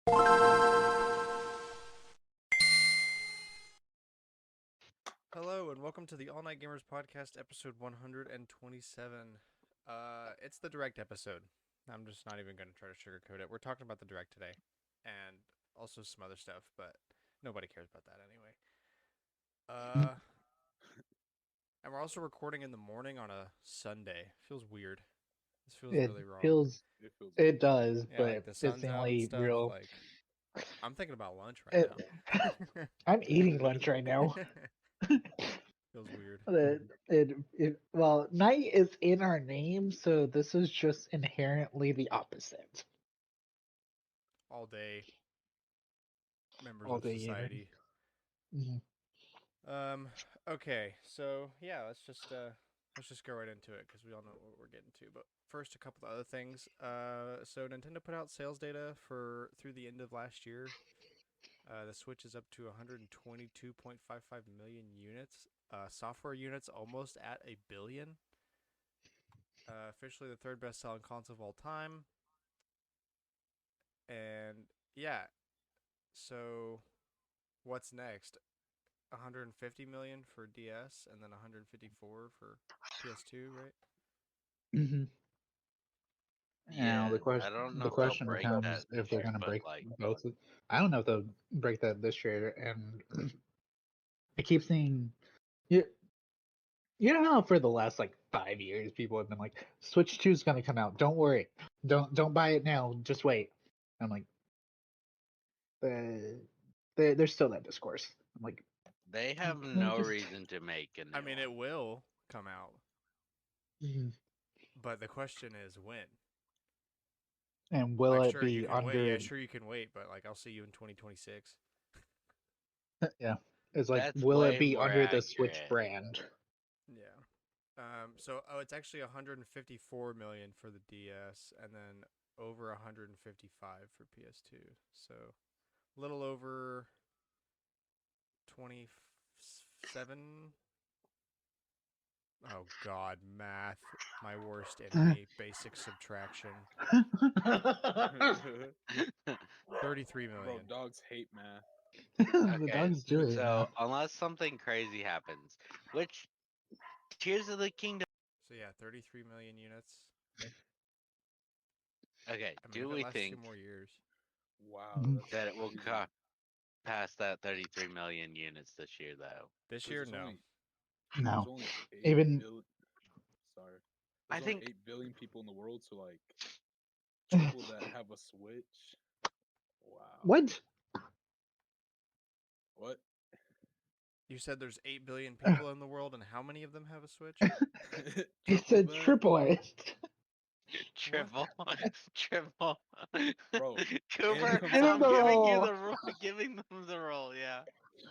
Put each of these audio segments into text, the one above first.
Hello and welcome to the All Night Gamers Podcast, episode 127. It's the direct episode. I'm just not even going to try to sugarcoat it. We're talking about the direct today, and also some other stuff, but nobody cares about that anyway. And we're also recording in the morning on a Sunday. Feels weird. This feels It really wrong. feels, It feels it weird. does, Yeah, but like the it's sun's the out and only stuff. real. Like, I'm thinking about lunch right It, now. I'm eating lunch right now. Feels weird. Well, night is in our name, so this is just inherently the opposite. All day members All of day society. Mhm. Okay, so yeah, let's just go right into it because we all know what we're getting to. But first, a couple of other things. So Nintendo put out sales data for through the end of last year. The Switch is up to 122.55 million units. Software units almost at a billion. Officially the third best-selling console of all time. And yeah, so what's next? 150 million for DS and then 154 for PS2, right? Mhm. Now Yeah, the I don't know the if they'll question break that becomes this if they're year, going to but break like, both. I don't know if they'll break that this year, and I keep seeing you. You know how for the last like 5 years people have been like, Switch 2 is going to come out. Don't worry, don't buy it now. Just wait. I'm like, there's still that discourse. I'm like, they have no, no just. reason to make a I new mean, one. it will come out, Mhm. but the question is when. And will Like, it sure you be can wait. Yeah, under? sure you can wait, but like, I'll see you in 2026. Yeah, it's like, That's will it way be more under the Switch accurate. brand? Yeah. It's actually 154 million for the DS, and then over 155 for PS2. So a little over 27. Oh God, math, my worst enemy. Basic subtraction. 33 Bro, million. dogs hate math. The Okay, dog's doing it so now. unless something crazy happens, which Tears of the Kingdom. So yeah, 33 million units. Okay, I mean, do if it we lasts think 2 more years. wow that it will pass that 33 million units this year though? This year, no. No, There's only 8 even billion. Sorry. I There's only think 8 billion people in the world, so like triple that have a Switch. Wow. what? What? You said there's 8 billion people in the world, and how many of them have a Switch? He Triple said that? triple it. triple, triple. Bro, M Cooper, comes Give him I'm the after giving you roll. the role, giving them the role. Yeah.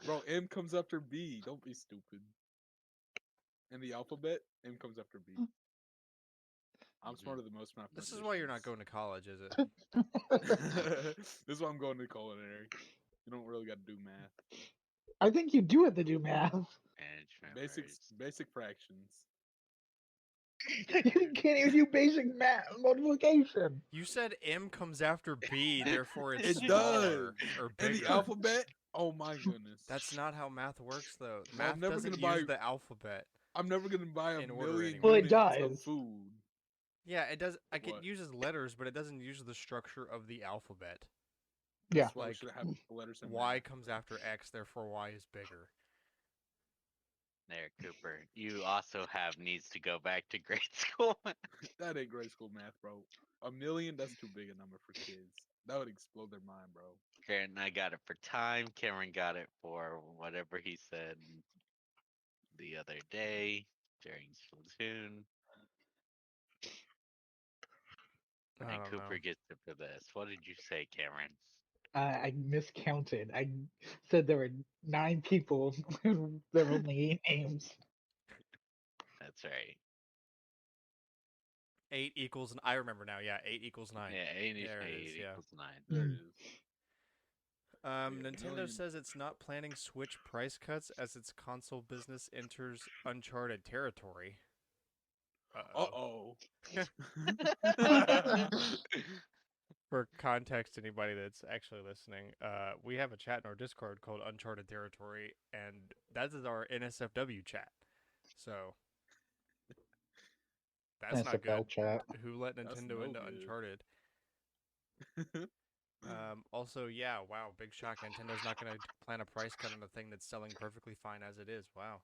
Bro, M comes after B. Don't be stupid. In the alphabet, M comes after B. I'm smarter than most This is why you're not mathematicians. going to college, is it? This is why I'm going to culinary. You don't really got to do math. I think you do have to do math. Management Basic fractions. You can't even do basic math multiplication. You said M comes after B, therefore it's It smaller does. or In bigger. the alphabet? Oh my goodness. That's not how math works, though. Bro, I'm Math never doesn't gonna use buy the alphabet I'm never gonna buy a in order million anymore. Well, it units of does. food. Yeah, it does. Like it What? uses letters, but it doesn't use the structure of the alphabet. Yeah. That's why we Like should have letters in Y math. comes after X, therefore Y is bigger. There, Cooper. You also have needs to go back to grade school. That ain't grade school math, bro. A million, that's too big a number for kids. That would explode their mind, bro. Grant and I got it for time. Cameron got it for whatever he said the other day during Splatoon. I And don't know. Cooper gets it for this. What did you say, Cameron? I miscounted. I said there were 9 people. There were only 8 names. That's right. 8 equals. I remember now. Yeah, 8 equals 9. Yeah, 8, There it is. Yeah. equals 9. There it is. Yeah, Nintendo million. says it's not planning Switch price cuts as its console business enters uncharted territory. Uh-oh. For context, anybody that's actually listening, we have a chat in our Discord called Uncharted Territory, and that is our NSFW chat. So that's not good. SFL chat. Who let That's Nintendo no into good. Uncharted? Also, yeah, wow, big shock. Nintendo's not going to plan a price cut on a thing that's selling perfectly fine as it is. Wow.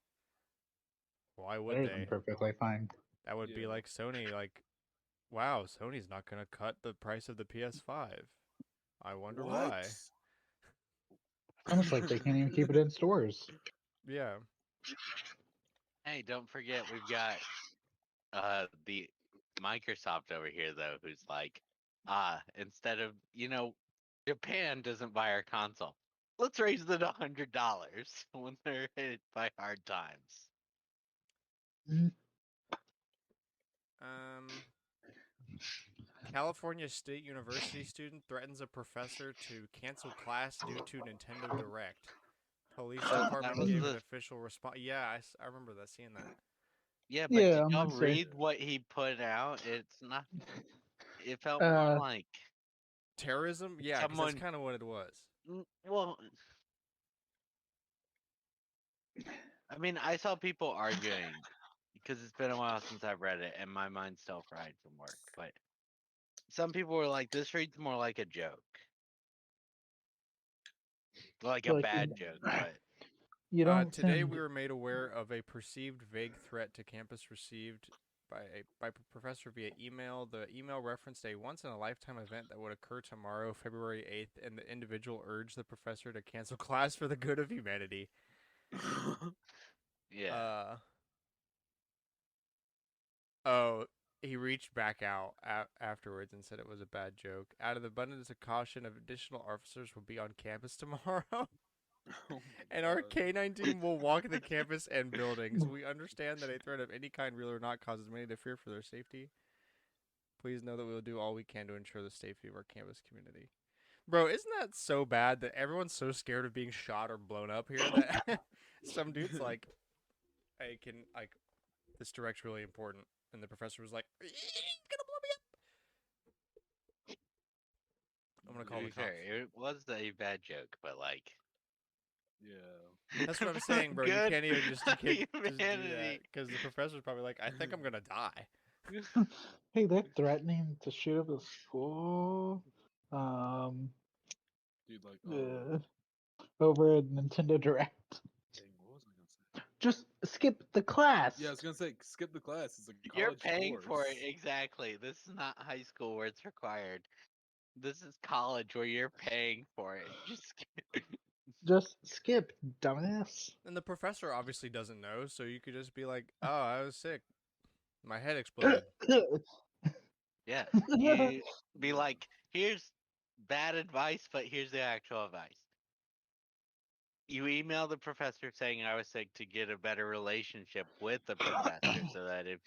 Why would It isn't they? perfectly fine. That would be Yeah. like Sony, like, wow, Sony's not going to cut the price of the PS5. I wonder why. Almost like they can't even keep it in stores. Yeah. Hey, don't forget we've got the Microsoft over here though, who's like, instead of Japan doesn't buy our console. Let's raise it $100 when they're hit by hard times. Mhm. California State University student threatens a professor to cancel class due to Nintendo Direct. Police That department was gave an the official response. Yeah, I remember that, seeing that. yeah, but Yeah, did I'm y'all gonna say. read what he put out? It's not. It felt more Uh, like Terrorism? Yeah, because that's someone. kind of what it was. Well, I mean, I saw people arguing because it's been a while since I've read it, and my mind's still fried from work. But some people were like, "This reads more like a joke, like a like bad joke." But you don't Today send. we were made aware of a perceived vague threat to campus received by professor via email. The email referenced a once in a lifetime event that would occur tomorrow, February 8th, and the individual urged the professor to cancel class for the good of humanity. yeah, Oh, he reached back out afterwards and said it was a bad joke. Out of the abundance of caution, additional officers will be on campus tomorrow. Oh And my our God. K9 team will walk the campus and buildings. We understand that a threat of any kind, real or not, causes many to fear for their safety. Please know that we will do all we can to ensure the safety of our campus community. Bro, isn't that so bad that everyone's so scared of being shot or blown up here that some dude's like, "Hey, can like this direct's really important," and the professor was like, "He's gonna blow me up." I'm gonna to call be the fair, cops. it was a bad joke, but like, Yeah. That's what I'm saying, bro. You good can't even just you can't just do that humanity. because the professor's probably like, "I think I'm gonna die." Hey, they're threatening to shoot up the school. Um, Dude, like, over Nintendo Direct. dang, what was I gonna say? Just skip the class. Yeah, I was gonna say skip the class. It's a You're college paying course. for it exactly. This is not high school where it's required. This is college where you're paying for it. Just skip, dumbass. And the professor obviously doesn't know, so you could just be like, "Oh, I was sick. My head exploded." Yeah, you be like, here's bad advice, but here's the actual advice. You email the professor saying I was sick to get a better relationship with the professor so that if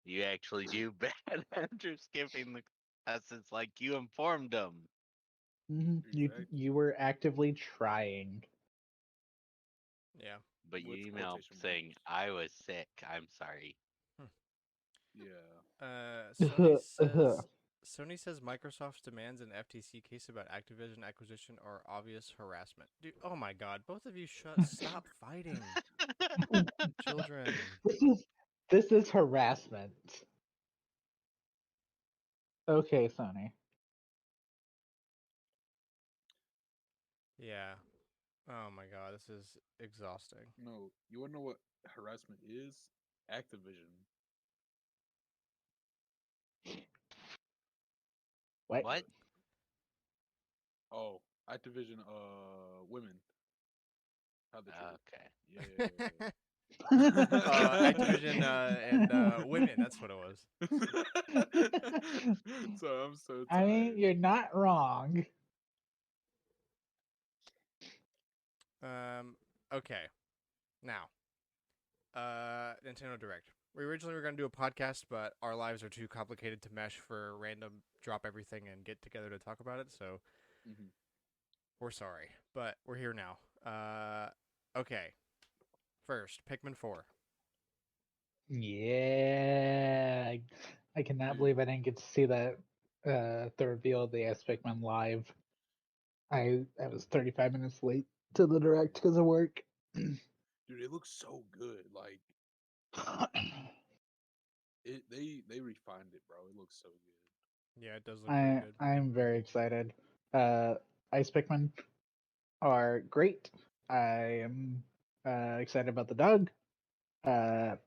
you actually do bad after skipping the class, it's like you informed them. You Exactly. were actively trying. Yeah. But With you email quotation saying marks. I was sick. I'm sorry. Yeah. Sony says Microsoft's demands in FTC case about Activision acquisition are obvious harassment. Dude, oh my god, both of you stop fighting. Children. This is harassment. Okay, Sony. Yeah. Oh my god, this is exhausting. No, you wanna know what harassment is? Activision. What? What? Oh, Activision. Women. How they treat Okay. it. Yeah. Activision and women, that's what it was. So I'm so I mean, tired. you're not wrong. Okay. Now, Nintendo Direct. We originally were going to do a podcast, but our lives are too complicated to mesh for random drop everything and get together to talk about it, so Mhm. we're sorry. But we're here now. Okay. First, Pikmin 4. Yeah. I cannot Dude. believe I didn't get to see that. the reveal of the Ass Pikmin live. I was 35 minutes late to the direct because of work. Dude, it looks so good. Like they refined it, bro. It looks so good. Yeah, it does look pretty good. I'm very excited. Ice Pikmin are great. I am excited about the dog. I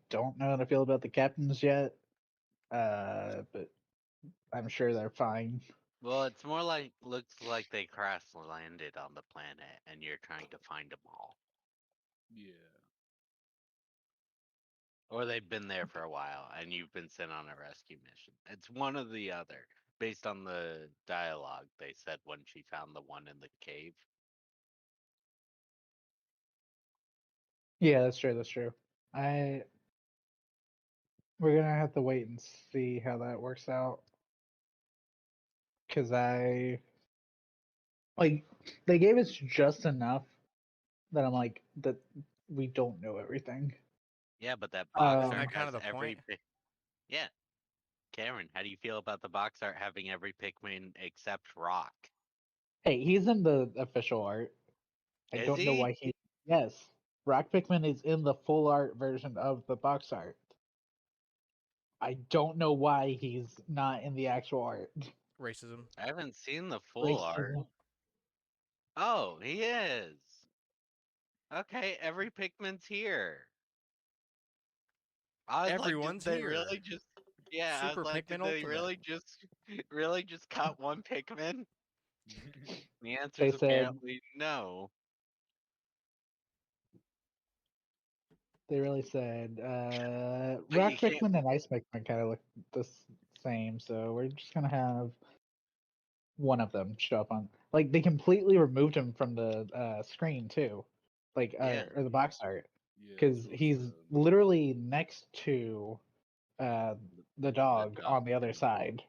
don't know how to feel about the captains yet, but I'm sure they're fine. Well, it's more like looks like they crash landed on the planet, and you're trying to find them all, Yeah. or they've been there for a while, and you've been sent on a rescue mission. It's one or the other, based on the dialogue they said when she found the one in the cave. Yeah, that's true. That's true. I We're gonna have to wait and see how that works out. Cause I like they gave us just enough that I'm like that we don't know everything. Yeah, but that box Isn't art that kind has of the every. point? Yeah, Cameron, how do you feel about the box art having every Pikmin except Rock? Hey, he's in the official art. I Is don't know he? why he. Yes, Rock Pikmin is in the full art version of the box art. I don't know why he's not in the actual art. Racism. I haven't seen the full art. Racism. Oh, he is. Okay, every Pikmin's here. I was like, did Everyone's they here. really just? Yeah, I was Super like, did Pikmin they Ultimate. really just cut one Pikmin? The answer They is said apparently no. they really said But you Rock can't. Pikmin and Ice Pikmin kind of look the same, so we're just gonna have one of them show up on. Like they completely removed him from the screen too, like Yeah, or the box art, Yeah, because so he's sad. literally next to uh the the dog dog. on the other side.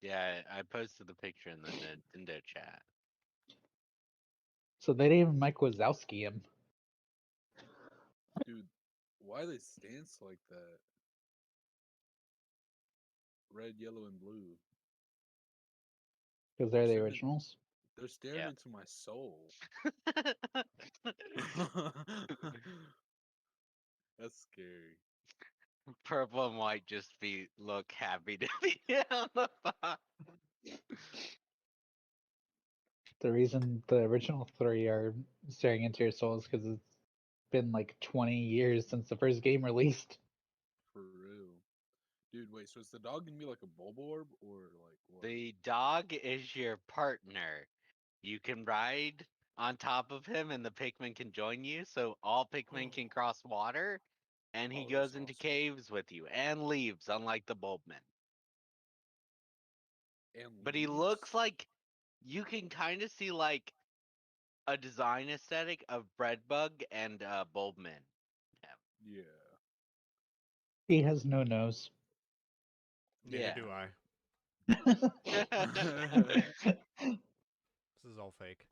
Yeah, I posted the picture in the Nintendo chat. So they didn't even Mike Wazowski him Dude, why they stance like that? Red, yellow, and blue. because They're they're the staring. originals. They're staring Yeah. into my soul. That's scary. Purple and white just look happy to be on the box. The reason the original three are staring into your soul is because it's been like 20 years since the first game released. For real. Dude, wait, so is the dog gonna be like a Bulborb or like what? The dog is your partner. You can ride on top of him and the Pikmin can join you, so all Pikmin can cross water, and he Oh, that's goes into awesome. caves with you and leaves, unlike the Bulbman. And But he leaves? looks like you can kind of see like a design aesthetic of Breadbug and Bulbman. Yeah. He has no nose. Neither Yeah. do I. This is all fake.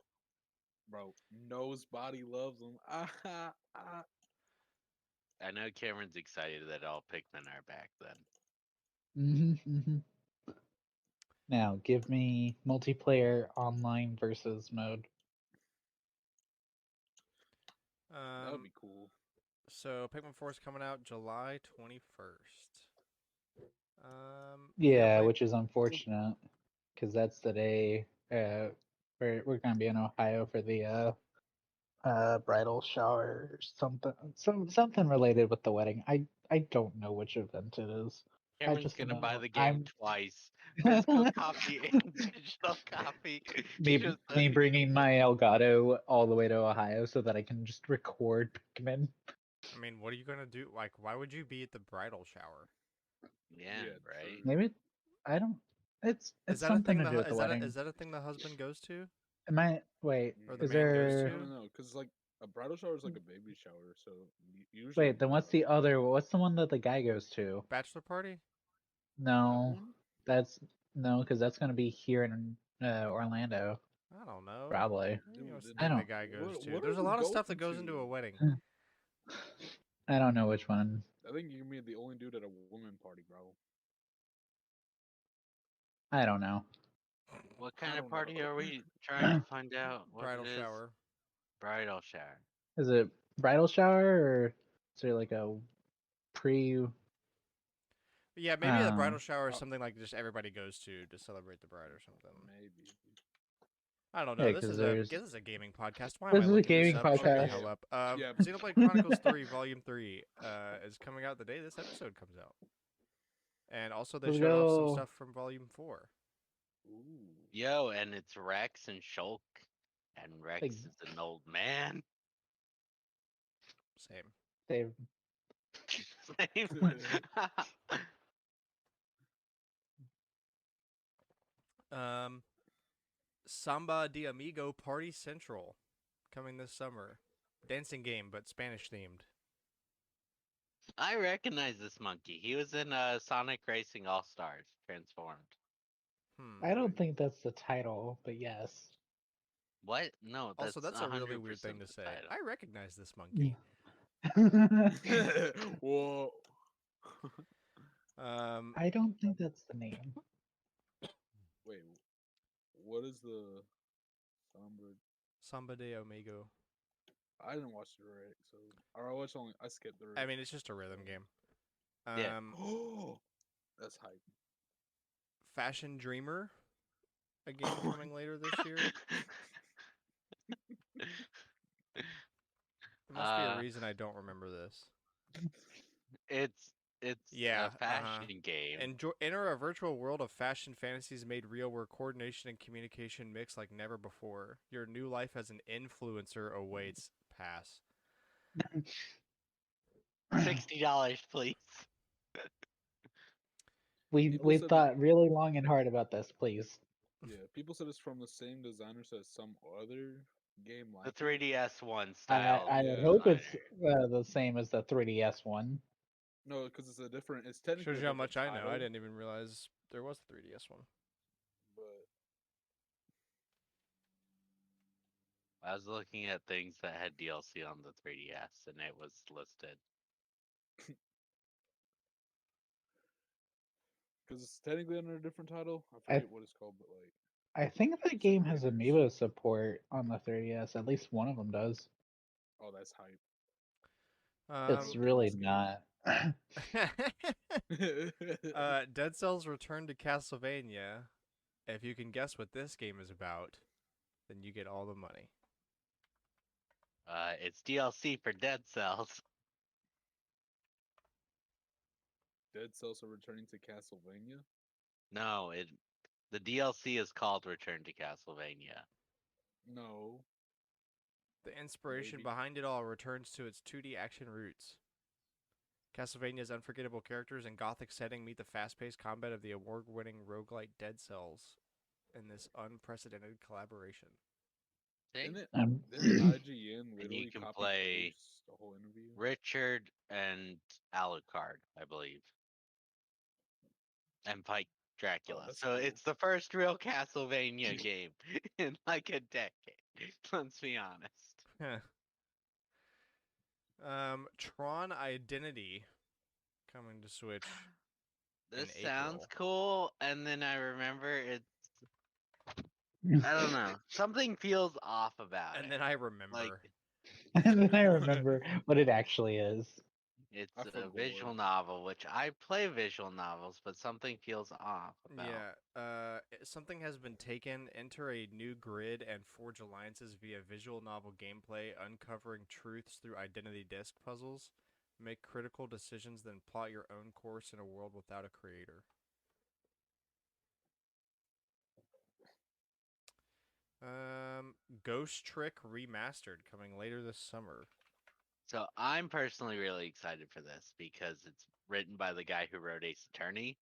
Bro, nose body loves him. I know Cameron's excited that all Pikmin are back then. Now, give me multiplayer online versus mode. That would Um, be cool. so Pikmin 4 is coming out July 21st. Yeah, which is unfortunate because that's the day we're gonna be in Ohio for the bridal shower or something related with the wedding. I don't know which event it is. I Cameron's just gonna buy know the game I'm twice. Physical copy and digital copy. me me bringing my Elgato all the way to Ohio so that I can just record Pikmin. I mean, what are you gonna do? Like, why would you be at the bridal shower? Yeah, Yeah, right. true. Maybe I don't. Is It's that a something thing? to do with the wedding. Is that a thing the husband goes to Am I wait? or the Is man goes I there? to? don't know, cause like a bridal shower is like a baby shower, so usually Wait, then what's the other? What's the one that the guy goes to? Bachelor party? that No, one. that's no, because that's gonna be here in Orlando, I don't know. probably. Maybe what's the Dude, I thing the don't. guy goes to? what There's are a we lot of going stuff that goes into a to? wedding. I don't know which one. I think you're gonna be the only dude at a woman party, bro. I don't know. What I kind of don't know. party are we trying to find out what Bridal it is? shower. Bridal shower. Is it bridal shower or is there like a pre? Yeah, maybe the bridal Oh. shower is something like just everybody goes to celebrate the bride or something. Maybe. I don't Yeah, know. This 'cause is there's- a gaming podcast. Why This am I is a looking this gaming up? Shut the podcast. hell up. Yeah. Xenoblade Chronicles 3 Volume 3 is coming out the day this episode comes out. And also they Let's showed off some go. stuff from Volume 4. Ooh. Yo, and it's Rex and Shulk. And Rex Like- is an old man. Same. They Same. Samba de Amigo Party Central coming this summer. Dancing game, but Spanish themed. I recognize this monkey. He was in Sonic Racing All Stars Transformed. I don't think that's the title, but yes. What? No, that's Also, that's a really 100% weird thing to the say. title. I recognize this monkey. Whoa. I don't think that's the name. Wait. What is the Sombra? Samba de Amigo. I didn't watch the right, so or I skipped the. I mean, it's just a rhythm game. Yeah. Oh, that's hype. Fashion Dreamer, a game coming later this year. There must be a reason I don't remember this. It's Yeah, a fashion game. Enter a virtual world of fashion fantasies made real where coordination and communication mix like never before. Your new life as an influencer awaits. Pass. $60, please. We People said that- thought really long and hard about this, please. Yeah, people said it's from the same designers as some other game like The it. 3DS one style. I would Yeah. hope it's the same as the 3DS one. No, because it's a different. It's technically Shows a you how different much I know. I title, didn't even realize there was a 3DS one. But I was looking at things that had DLC on the 3DS, and it was listed. because it's technically under a different title. I I- forget what it's called, but like I think the It's game like has Raiders. amiibo support on the 3DS. At least one of them does. oh, that's hype. It's Um, really this game. not. Dead Cells Return to Castlevania. If you can guess what this game is about, then you get all the money. It's DLC for Dead Cells. Dead Cells are returning to Castlevania. No, the DLC is called Return to Castlevania. No, The inspiration Maybe. behind it all returns to its 2D action roots. Castlevania's unforgettable characters and gothic setting meet the fast-paced combat of the award-winning roguelite Dead Cells in this unprecedented collaboration. See? isn't it? Um, Didn't IGN you literally can copy play paste the whole interview? Richard and Alucard, I believe. And fight Dracula. that's So cool. it's the first real Castlevania game in like a decade. Let's be honest. Tron Identity coming to Switch. This in sounds April. cool, and then I remember it's I don't know. Something feels off about And it. then I remember. Like and then I remember what it actually is. it's I feel a visual bored. novel, which I play visual novels, but something feels off about. Yeah, something has been taken. Enter a new grid and forge alliances via visual novel gameplay, uncovering truths through identity disc puzzles. Make critical decisions, then plot your own course in a world without a creator. Ghost Trick Remastered coming later this summer. So I'm personally really excited for this because it's written by the guy who wrote Ace Attorney,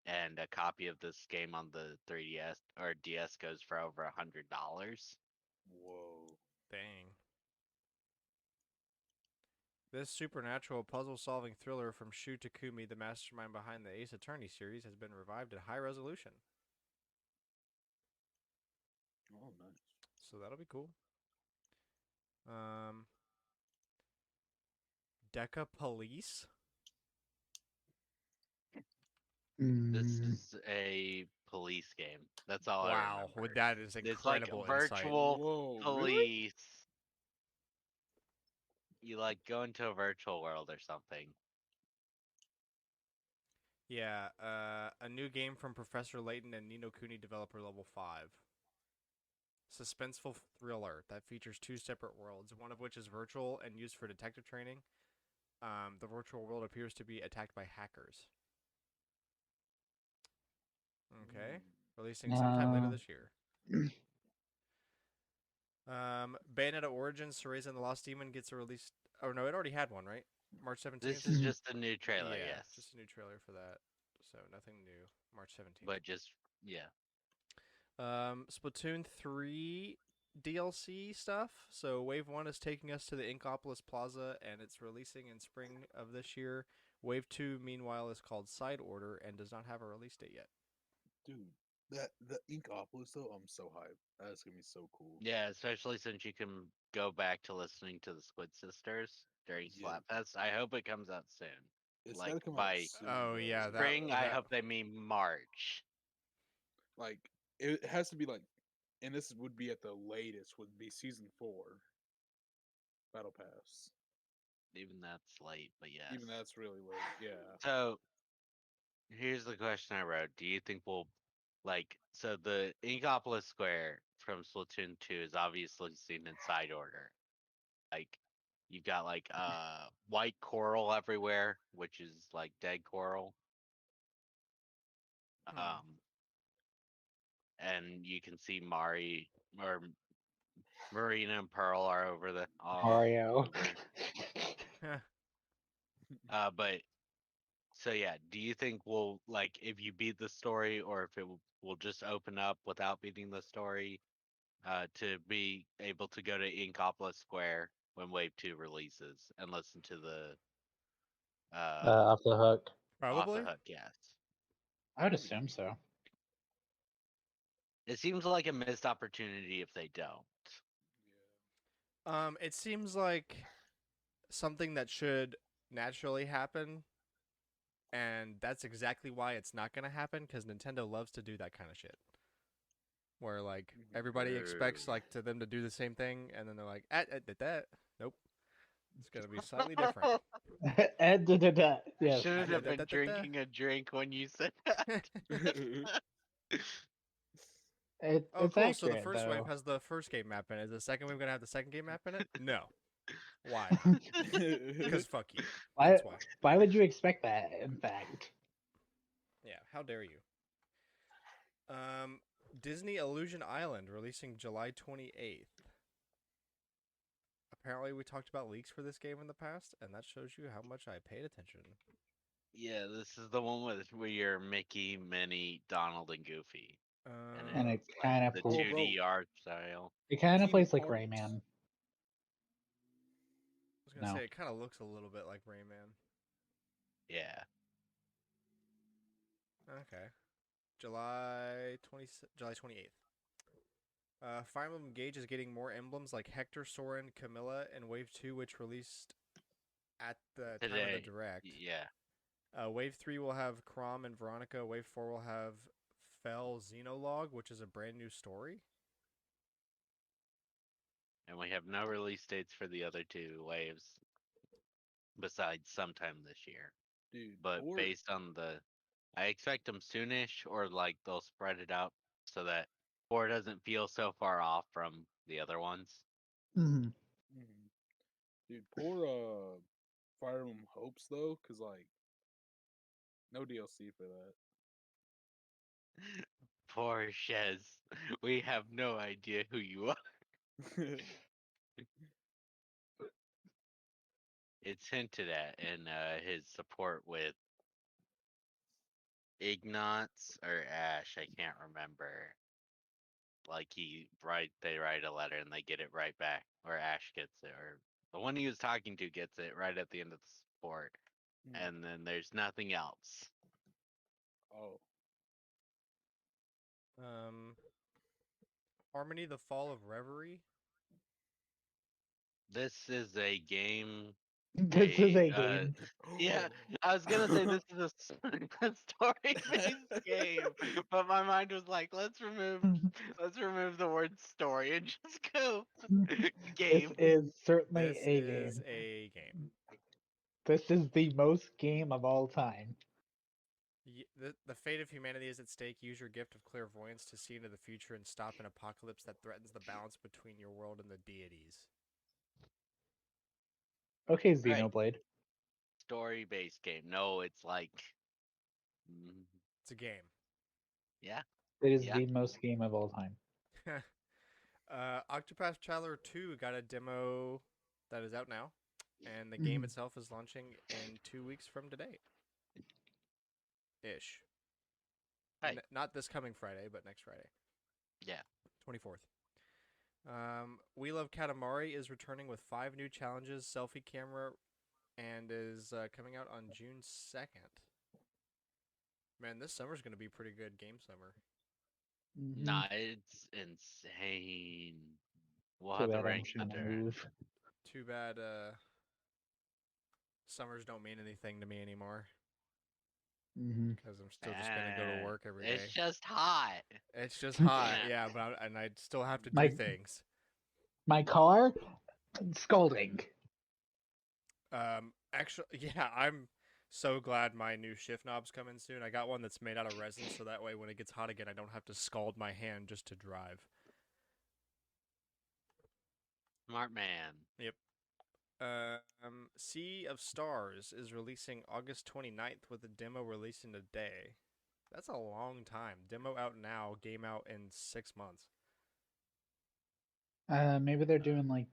and a copy of this game on the 3DS or DS goes for over $100. Whoa. Dang. This supernatural puzzle-solving thriller from Shu Takumi, the mastermind behind the Ace Attorney series, has been revived at high resolution. Oh, nice. So that'll be cool. Deca Police. This Mm, is a police game. That's all I Wow, remember. that is It's like incredible insight. virtual Whoa, really? police. You like go into a virtual world or something. Yeah, a new game from Professor Layton and Nino Cooney, developer level 5. Suspenseful thriller that features 2 separate worlds, one of which is virtual and used for detective training. The virtual world appears to be attacked by hackers. Okay, releasing sometime later this year. Bayonetta Origins, Cereza and the Lost Demon gets a release. Oh no, it already had one, right? March 17th. This is just a new trailer, yeah, yes. just a new trailer for that. So nothing new. March 17th. But just yeah. Splatoon 3 DLC stuff. So Wave 1 is taking us to the Inkopolis Plaza and it's releasing in spring of this year. Wave 2 meanwhile is called Side Order and does not have a release date yet. Dude, the Inkopolis though, I'm so hyped. That's gonna be so cool. Yeah, especially since you can go back to listening to the Squid Sisters during Yeah. Slapfest. I hope it comes out soon. It's Like gotta come by out soon. Oh, though. yeah, that- spring, I hope they mean March. Like it has to be like, and this would be at the latest would be season 4 battle pass. Even that's late, but yes. Even that's really late. Yeah. So here's the question I wrote. Do you think we'll so the Inkopolis Square from Splatoon 2 is obviously seen in side order. Like you've got like white coral everywhere, which is like dead coral. And you can see Mari or Marina and Pearl are over the Mario. but so yeah, do you think we'll like if you beat the story or if it will just open up without beating the story to be able to go to Inkopolis Square when Wave 2 releases and listen to the Off the hook. off the Probably. hook, yes. I would assume so. It seems like a missed opportunity if they don't. It seems like something that should naturally happen, and that's exactly why it's not going to happen, because Nintendo loves to do that kind of shit. Where, like, everybody expects, like, to them to do the same thing, and then they're like, that. Nope. It's going to be slightly different. Yes. Shouldn't have been Da-da-da-da-da. drinking a drink when you said that. Oh, It's cool. So the accurate, first wave though. has the first game map in it. Is the second wave going to have the second game map in it? No. Why? Because fuck you. Why? That's why. Why would you expect that? In fact. Yeah, how dare you? Disney Illusion Island releasing July 28th. Apparently, we talked about leaks for this game in the past, and that shows you how much I paid attention. Yeah, this is the one where you're Mickey, Minnie, Donald, and Goofy. And it it's kind of the Oh, 2D bro. art style. it kind of Kingdom plays like Hearts. Rayman. I was gonna No. say it kind of looks a little bit like Rayman. Yeah. Okay, July 28th. Fire Emblem Engage is getting more emblems like Hector, Soren, Camilla, and Wave 2, which released at the time of Today. the direct. Yeah. Wave 3 will have Chrom and Veronica. Wave 4 will have Fel Xenologue, which is a brand new story. And we have no release dates for the other two waves besides sometime this year. Dude, But based on I expect them soonish or like they'll spread it out so that 4 doesn't feel so far off from the other ones. Mhm. Dude, poor Fire Emblem Hopes though, cause like no DLC for that. Poor Shez. We have no idea who you are. It's hinted at in his support with Ignatz or Ash, I can't remember. Like they write a letter and they get it right back, or Ash gets it, or the one he was talking to gets it right at the end of the support, and then there's nothing else. Oh. Harmony: The Fall of Reverie. This is a game This is a game. Yeah, I was gonna say this is a story-based game, but my mind was like, let's remove the word story and just go This game. is certainly This a is game. a game. This is the most game of all time. The fate of humanity is at stake. Use your gift of clairvoyance to see into the future and stop an apocalypse that threatens the balance between your world and the deities. Okay, Right, Xenoblade. story-based game. No, it's like, mm, It's a game. yeah, It is yeah. the most game of all time. Octopath Traveler 2 got a demo that is out now, and the game Mhm. itself is launching in 2 weeks from today. Ish. Hey, Not this coming Friday, but next Friday, yeah. 24th. We Love Katamari is returning with 5 new challenges, selfie camera, and is coming out on June 2nd. Man, this summer's going to be pretty good game summer. Mhm. Nah, it's insane. We'll Too have to bad I'm rank trying to under. move. Too bad summers don't mean anything to me anymore Hmm because I'm still just going to go to work every It's day. just hot. It's just hot, Yeah. yeah, but I still have to do My things. my car, scalding. Actually, yeah, I'm so glad my new shift knob's coming soon. I got one that's made out of resin, so that way when it gets hot again, I don't have to scald my hand just to drive. Smart man. Yep. Sea of Stars is releasing August 29th with a demo releasing today. That's a long time. Demo out now, game out in 6 months. Maybe they're doing like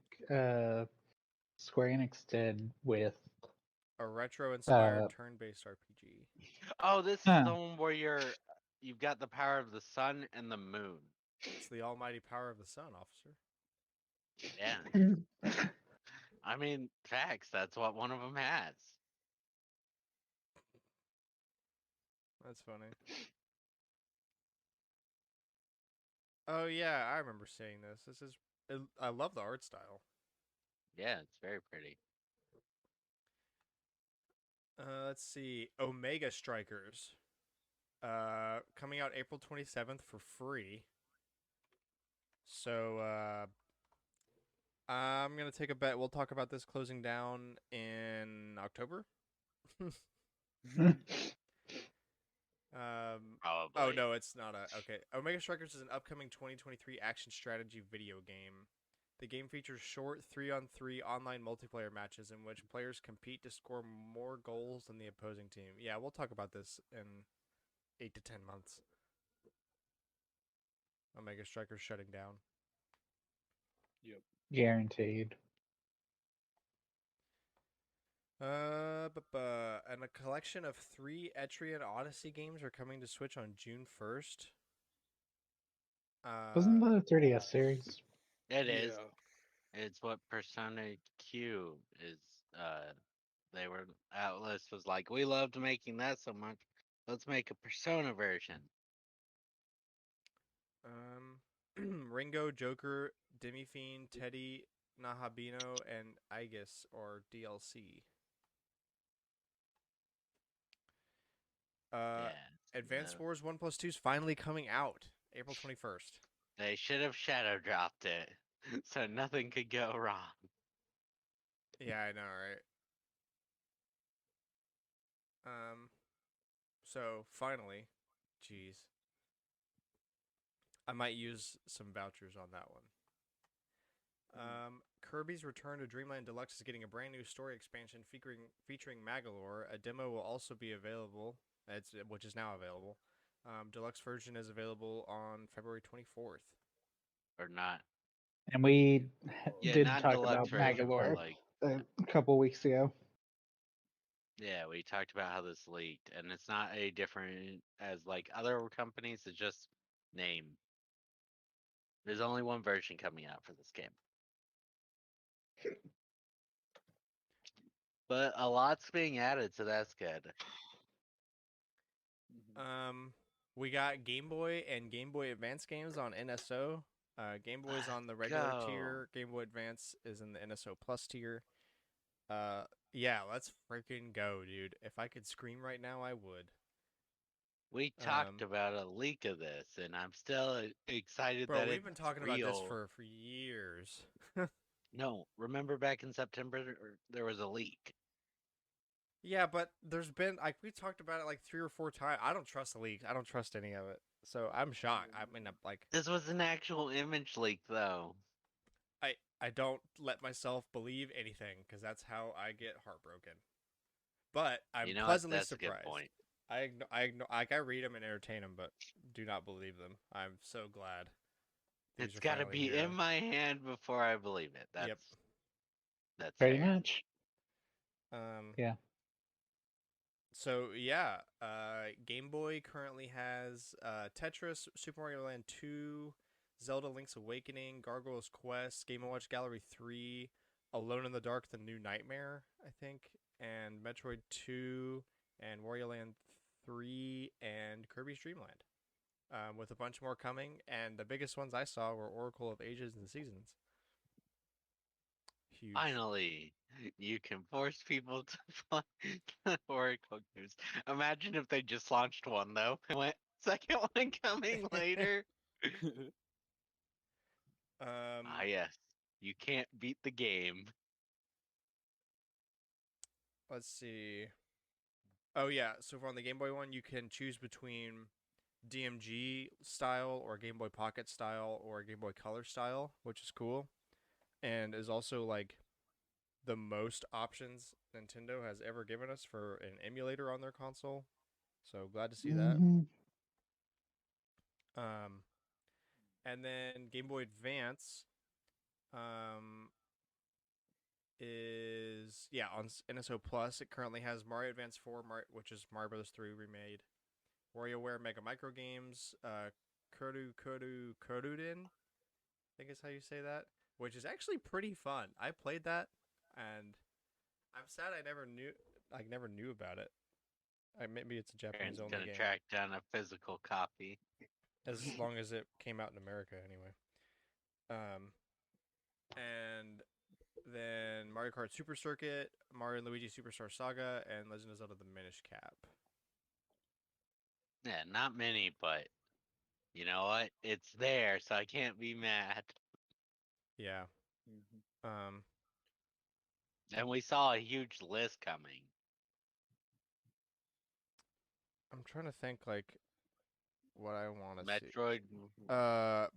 Square Enix did with A retro-inspired uh turn-based RPG. Oh, this is huh. the one where you've got the power of the sun and the moon. It's the almighty power of the sun, officer. Yeah. I mean, facts. That's what one of them has. That's funny. Oh yeah, I remember seeing this. I love the art style. Yeah, it's very pretty. Let's see. Omega Strikers. Coming out April 27th for free. So, I'm going to take a bet. We'll talk about this closing down in October. Oh, Probably. no, it's not okay. Omega Strikers is an upcoming 2023 action strategy video game. The game features short 3-on-3 online multiplayer matches in which players compete to score more goals than the opposing team. Yeah, we'll talk about this in 8 to 10 months. Omega Strikers shutting down. Yep. Guaranteed. And a collection of 3 Etrian Odyssey games are coming to Switch on June 1st. Wasn't that a 3DS series? It is. Yeah. It's what Persona Q is. They were Atlas was like, we loved making that so much. Let's make a Persona version. Ringo, Joker, Demi-Fiend, Teddy, Nahabino, and Aegis or DLC. Yeah. Advance Wars 1+2 is finally coming out April 21st. They should have shadow dropped it, so nothing could go wrong. Yeah, I know, right? So finally, jeez, I might use some vouchers on that one. Kirby's Return to Dreamland Deluxe is getting a brand new story expansion featuring Magalore. A demo will also be available, which is now available. Deluxe version is available on February 24th. Or not. And we Yeah, did not talk deluxe about version, but Magalore like, a couple weeks ago. yeah, we talked about how this leaked, and it's not a different as like other companies. It's just name. There's only one version coming out for this game, but a lot's being added, so that's good. We got Game Boy and Game Boy Advance games on NSO. Game Boy is on the regular Go. tier. Game Boy Advance is in the NSO Plus tier. Yeah, let's freaking go, dude. If I could scream right now, I would. We talked about a leak of this, and I'm still excited Bro, that we've it's been talking about this real. for years. No, remember back in September there was a leak. Yeah, but there's been like we talked about it like 3 or 4 times. I don't trust the leaks. I don't trust any of it. So I'm shocked. I mean, I'm like This was an actual image leak, though. I don't let myself believe anything because that's how I get heartbroken. But I'm You know what? pleasantly That's a good surprised. point. I read them and entertain them, but do not believe them. I'm so glad these It's are got to finally be here. in my hand before I believe it. Yep. That's Pretty fair. much. Yeah. So yeah, Game Boy currently has Tetris, Super Mario Land 2, Zelda: Link's Awakening, Gargoyle's Quest, Game & Watch Gallery 3, Alone in the Dark: The New Nightmare, I think, and Metroid 2, and Wario Land 3, and Kirby's Dream Land. With a bunch more coming, and the biggest ones I saw were Oracle of Ages and Seasons. Huge. Finally, you can force people to play Oracle games. Imagine if they just launched one though. And went second one coming later. Ah yes, you can't beat the game. Let's see. Oh yeah, so on the Game Boy one, you can choose between DMG style or Game Boy Pocket style or Game Boy Color style, which is cool, and is also like the most options Nintendo has ever given us for an emulator on their console. So glad to see that. Mhm. Um, and then Game Boy Advance, is on NSO Plus. It currently has Mario Advance 4, which is Mario Bros. 3 remade. WarioWare Mega Micro Games, Kurudin, I think is how you say that, which is actually pretty fun. I played that, and I'm sad I never knew about it. Maybe it's a Japanese Aaron's only gonna game, track down a physical copy. as long as it came out in America anyway. And then Mario Kart Super Circuit, Mario and Luigi Superstar Saga, and Legend of Zelda: The Minish Cap. Yeah, not many, but you know what? It's there, so I can't be mad. Yeah. And we saw a huge list coming. I'm trying to think like what I want to see. Metroid.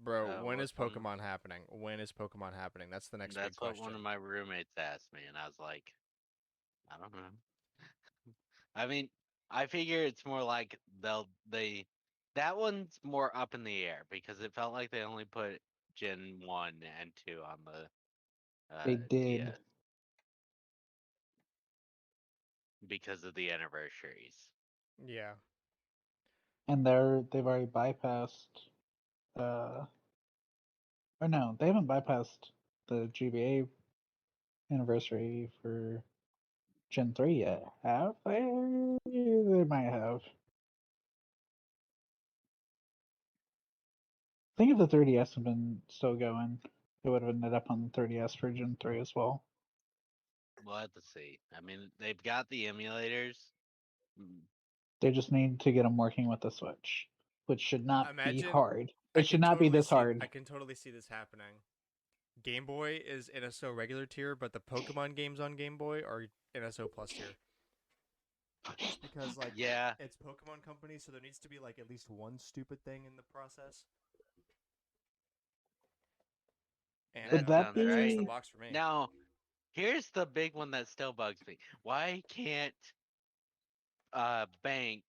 Bro, when What is Pokemon happening? When is Pokemon happening? That's the next big That's what question. one of my roommates asked me, and I was like, I don't know. I mean, I figure it's more like that one's more up in the air because it felt like they only put Gen 1 and 2 on the They did. DS because of the anniversaries. Yeah. And they've already bypassed or no, they haven't bypassed the GBA anniversary for Gen 3 yet, have they? They might have. I think if the 3DS had been still going, it would have ended up on the 3DS for Gen 3 as well. We'll have to see. I mean, they've got the emulators. They just need to get them working with the Switch, which should not be Imagine hard. It should not be this hard. I can totally see this happening. Game Boy is NSO regular tier, but the Pokemon games on Game Boy are NSO Plus tier. Just because like Yeah, it's Pokemon Company, so there needs to be like at least one stupid thing in the process. And Would that sounds checks right. the be box for me. Now, here's the big one that still bugs me. Why can't Bank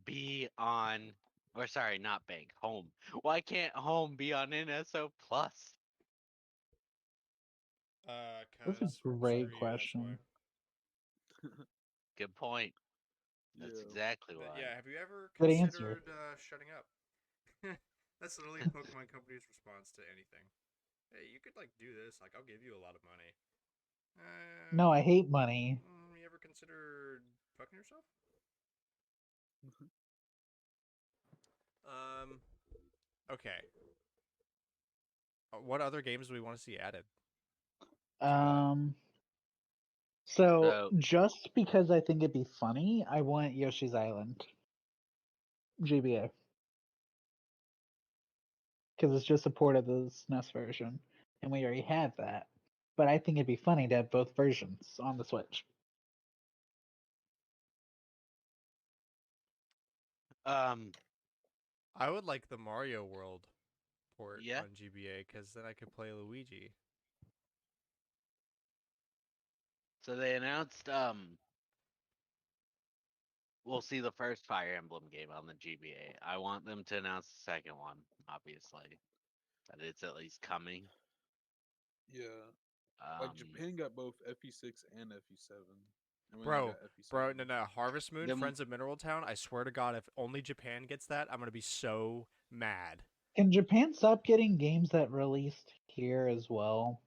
be on, or sorry, not Bank, Home? Why can't Home be on NSO Plus? That's a Cause great screw you, that's why. question. Good point. That's Yeah. exactly But why. yeah, have you ever Good answer. considered shutting up? That's literally Pokemon Company's response to anything. Hey, you could like do this. Like, I'll give you a lot of money. No, I hate money. You ever considered fucking yourself? Okay. What other games do we want to see added? To the Um, So So just because I think it'd be funny, I want Yoshi's Island GBA because it's just a port of the SNES version, and we already have that. But I think it'd be funny to have both versions on the Switch. I would like the Mario World port yeah. on GBA because then I could play Luigi. So they announced we'll see the first Fire Emblem game on the GBA. I want them to announce the second one, obviously. That it's at least coming. Yeah, like Um Japan got both FE6 and FE7, and we only Bro, got bro, FE7. no, Harvest Moon, them Friends of Mineral Town. I swear to God, if only Japan gets that, I'm gonna be so mad. Can Japan stop getting games that released here as well?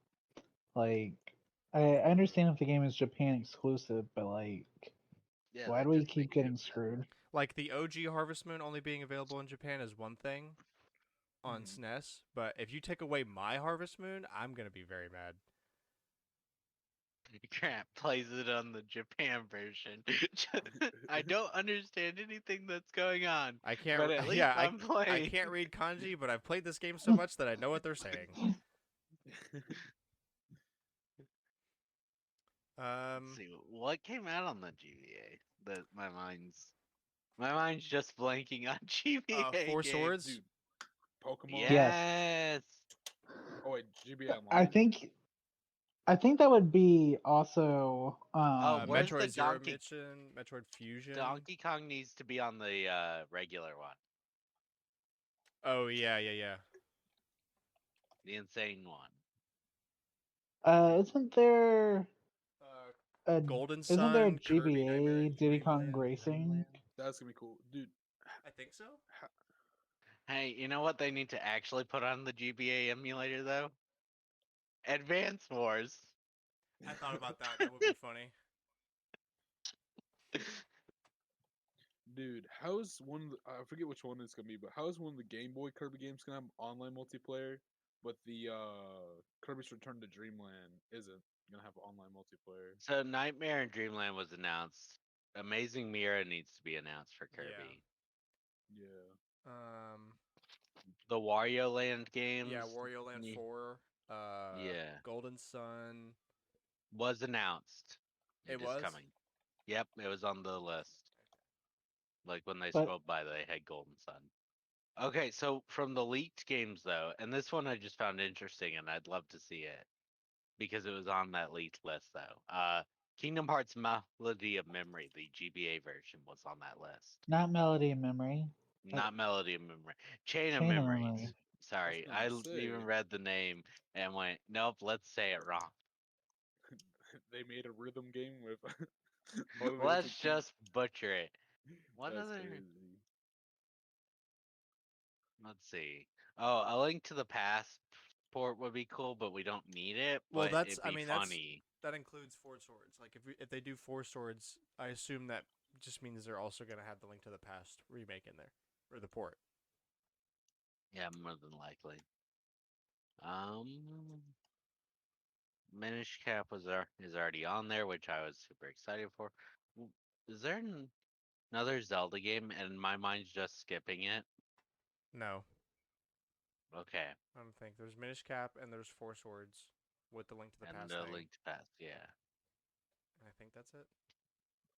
Like, I understand if the game is Japan exclusive, but like, yeah, why that do we just keep makes you getting upset. screwed? Like the OG Harvest Moon only being available in Japan is one thing on Mhm. SNES, but if you take away my Harvest Moon, I'm gonna be very mad. Crap plays it on the Japan version. I don't understand anything that's going on, I can't. but at least Yeah, I'm I playing. can't read kanji, but I've played this game so much that I know what they're saying. Let's see what came out on the GBA. That my mind's just blanking on GBA Four games. Swords. Dude, Pokemon. Yes. Yes. Oh wait, GBA I Online. think that would be also Oh, where's the Metroid Zero Donkey Mission, Metroid Fusion. Donkey Kong needs to be on the regular one, Oh yeah. the insane one. isn't there a Golden isn't there a Sun, Kirby GBA Nightmare Diddy Kong Dreamland. Racing? That's gonna be cool, dude. I think so. Hey, you know what they need to actually put on the GBA emulator though? Advance Wars. I thought about that. That would be funny. Dude, how's one? I forget which one it's gonna be, but how's one of the Game Boy Kirby games gonna have online multiplayer, but the Kirby's Return to Dreamland isn't gonna have online multiplayer? So Nightmare and Dreamland was announced. Amazing Mirror needs to be announced for Yeah. Kirby. Yeah. Um, The Wario Land games. yeah, Wario Land ye- 4, Yeah. Golden Sun. Was announced. It It is was. coming. Yep, it was on the list. Like when they But scrolled by, they had Golden Sun. Okay, so from the leaked games though, and this one I just found interesting, and I'd love to see it because it was on that leaked list though. Kingdom Hearts Melody of Memory, the GBA version, was on that list. not Melody and Memory. Not Melody of Memory, Chain of Chain of Memories. Memory. Sorry, gonna even say. read the name and went, nope, let's say it wrong. They made a rhythm game with all the way up to Let's just butcher it. What That's other? crazy. Let's see. Oh, A Link to the Past port would be cool, but we don't need it. Well, But that's. it'd I be mean, funny. that includes Four Swords. Like if they do Four Swords, I assume that just means they're also gonna have the Link to the Past remake in there or the port. Yeah, more than likely. Um, Minish Cap is already on there, which I was super excited for. Is there another Zelda game, and my mind's just skipping it? No, Okay, I don't think there's Minish Cap and there's Four Swords with the Link to the and Past the thing. Link to Past, yeah. And I think that's it.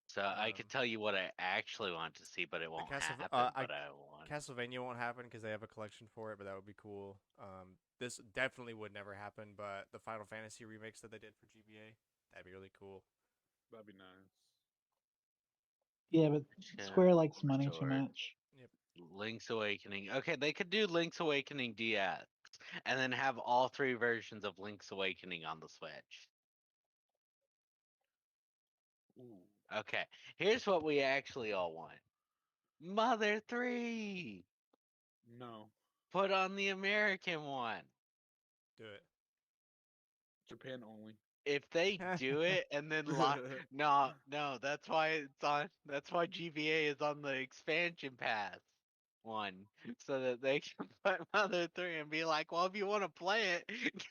So I could tell you what I actually want to see, but it won't happen. But I want. Castlevania won't happen because they have a collection for it, but that would be cool. This definitely would never happen, but the Final Fantasy remakes that they did for GBA, that'd be really cool. That'd be nice. Yeah, but Yeah, Square likes Four money too Sword. much. Yep. Link's Awakening. Okay, they could do Link's Awakening DX and then have all three versions of Link's Awakening on the Switch. Ooh. Okay, here's what we actually all want. Mother 3! No. Put on the American one. Do it. Japan only. If they do it and then lock no, that's why it's on that's why GBA is on the expansion pass one. So that they can put Mother 3 and be like, well if you want to play it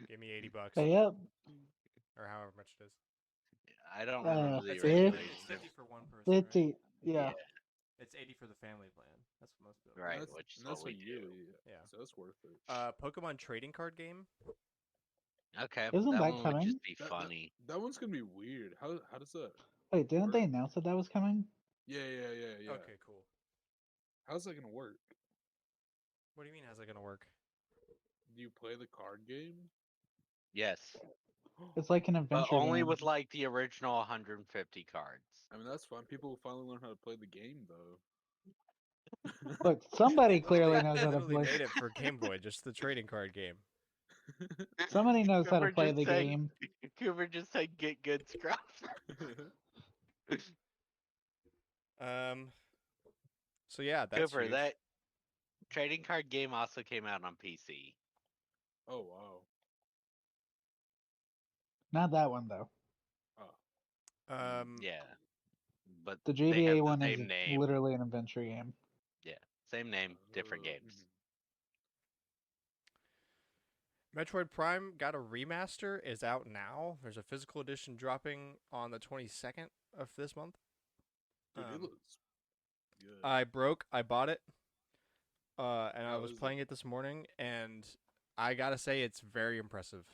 Give me $80. Pay up. or however much it is. I don't remember the It's original. 50. It's 50 for one person, right? 50. Yeah. It's 80 for the family plan. That's what most people. Right, That's, which is and that's what we a yearly. do. Yeah. So that's worth it. Pokemon trading card game. Okay, Isn't that that one would coming? just be funny. That one's gonna be weird. How does that? Wait, didn't they work? announce that was coming? Yeah. Okay, cool. How's that gonna work? What do you mean? How's that gonna work? Do you play the card game? Yes, It's like an but adventure only game. with like the original 150 cards. I mean, that's fine. People will finally learn how to play the game, though. Look, somebody They clearly literally, knows they how to literally play. made it for Game Boy, just the trading card game. Somebody knows how to Cooper play just the said- game. Cooper just said, "Get good, scruff." So yeah, that's Cooper, huge. that trading card game also came out on PC. Oh wow. Not that one though. Oh. Yeah, but The they have GBA the one is same name. literally an adventure game. Yeah, same name, different games. Mhm. Metroid Prime got a remaster. Is out now. There's a physical edition dropping on the 22nd of this month. Dude, it Um, looks good. I bought it, and I How was is playing it? it this morning, and I gotta say it's very impressive.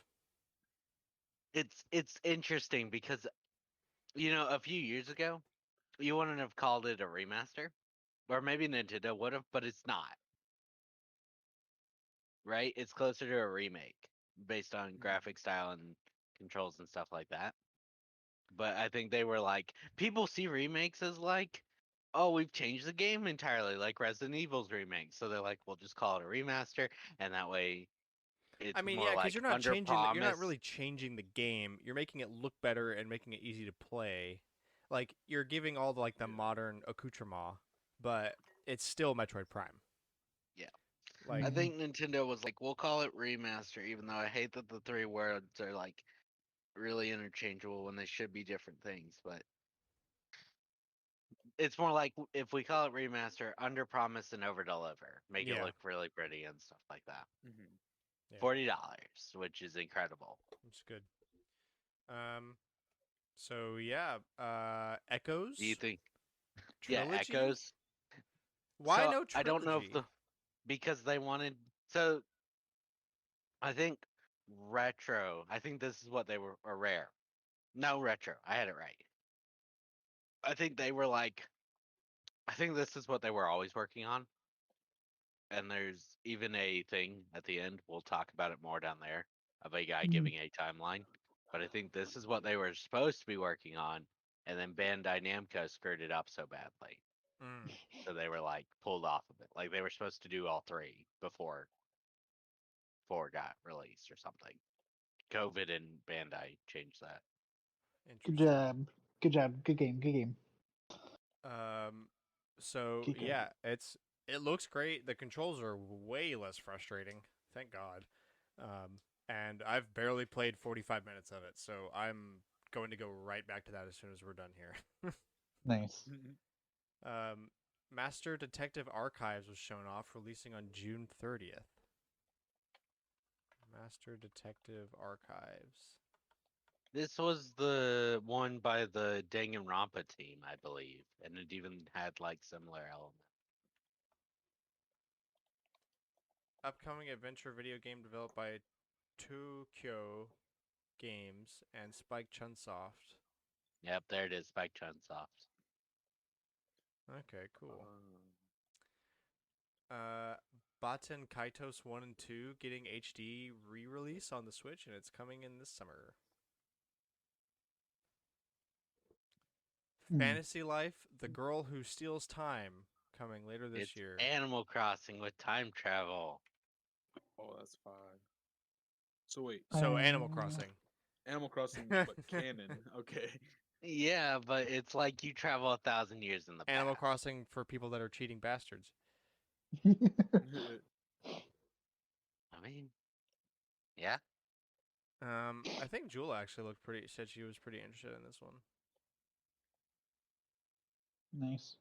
It's interesting because a few years ago, you wouldn't have called it a remaster, or maybe Nintendo would have, but it's not. Right? It's closer to a remake based on graphic style and controls and stuff like that. But I think they were like, people see remakes as like, oh, we've changed the game entirely, like Resident Evil's remake. So they're like, we'll just call it a remaster, and that way it's I mean, more yeah, because like you're not under changing. You're not promise. really changing the game. You're making it look better and making it easy to play. Like you're giving all the Yeah. modern accoutrement, but it's still Metroid Prime. Yeah. Like I think Nintendo was like, we'll call it remaster, even though I hate that the three words are like really interchangeable when they should be different things. But it's more like if we call it remaster, under promise and over deliver, make it yeah, look really pretty and stuff like that. Mhm. yeah, $40, which is incredible. it's good. So yeah, Do you Echoes think? Yeah, trilogy. Echoes. Why So no I don't know if trilogy? because they wanted. So I think retro. I think this is what they were, or rare. No, retro. I had it right. I think they were like. I think this is what they were always working on. And there's even a thing at the end. We'll talk about it more down there of a guy Mhm. giving a timeline. But I think this is what they were supposed to be working on, and then Bandai Namco screwed it up so badly. Mm, So they were like pulled off of it. Like they were supposed to do all three before four got released or something. COVID and Bandai changed that. Good interesting. job. Good job. Good game. Good game. Um, so Keep going. yeah, it looks great. The controls are way less frustrating. Thank God. And I've barely played 45 minutes of it, so I'm going to go right back to that as soon as we're done here. Nice. Mhm. Master Detective Archives was shown off, releasing on June 30th. Master Detective Archives. This was the one by the Danganronpa team, I believe, and it even had like similar elements. Upcoming adventure video game developed by Tokyo Games and Spike Chunsoft. Yep, there it is, Spike Chunsoft. Okay, cool. Uh, Baten Kaitos 1 and 2 getting HD re-release on the Switch, and it's coming in this summer. Hmm. Fantasy Life: The Girl Who Steals Time, coming later this It's year. Animal Crossing with time travel. oh, that's fine. So wait, So Animal Uh, Crossing. Animal Crossing, but canon. Okay. Yeah, but it's like you travel 1,000 years in the Animal past. Crossing for people that are cheating bastards. I mean, yeah. I think Jewel actually said she was pretty interested in this one. Nice.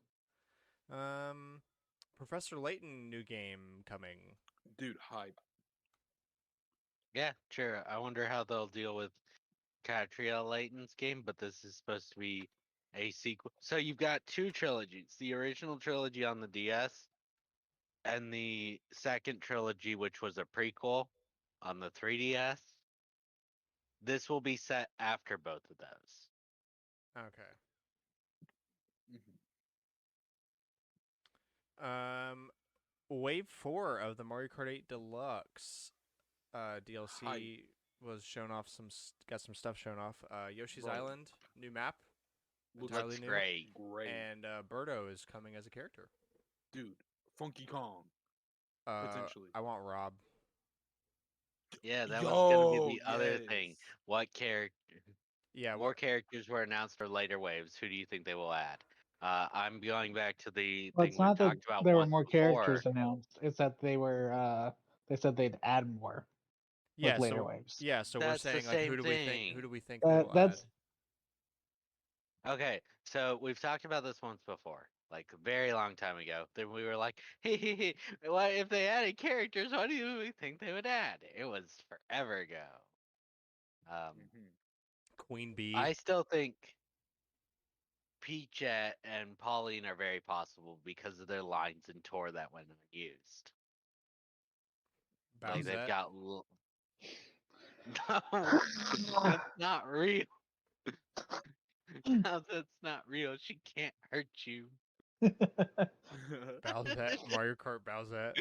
Professor Layton new game coming. Dude, hype. Yeah, sure. I wonder how they'll deal with Catriel Layton's game, but this is supposed to be a sequel. So you've got two trilogies: the original trilogy on the DS, and the second trilogy, which was a prequel on the 3DS. This will be set after both of those. Okay. Mhm. Wave 4 of the Mario Kart 8 Deluxe DLC Hype. was shown off. Got some stuff shown off. Yoshi's Bro. Island, new map, Looks entirely Looks new, great. great. and Birdo is coming as a character. Dude, Funky Kong, potentially. I want Rob. Yeah, that was gonna be Yo, the other thing. yes. What character? Yeah, More what? characters were announced for later waves. Who do you think they will add? I'm going back to the Well, thing it's we not that talked about there were once more before. characters announced. It's that they said they'd add more with Yeah, later so waves. yeah, so we're That's the saying like same who thing. do we think they will add? That's Okay, so we've talked about this once before, like a very long time ago. Then we were like, hey, what if they added characters? What do you think they would add? It was forever ago. Mhm. Queen Bee, I still think Peach and Pauline are very possible because of their lines in Tor that went unused. Like they've Bowsette. got no, that's not real. No, that's not real. She can't hurt you. Bowsette, Mario Kart Bowsette.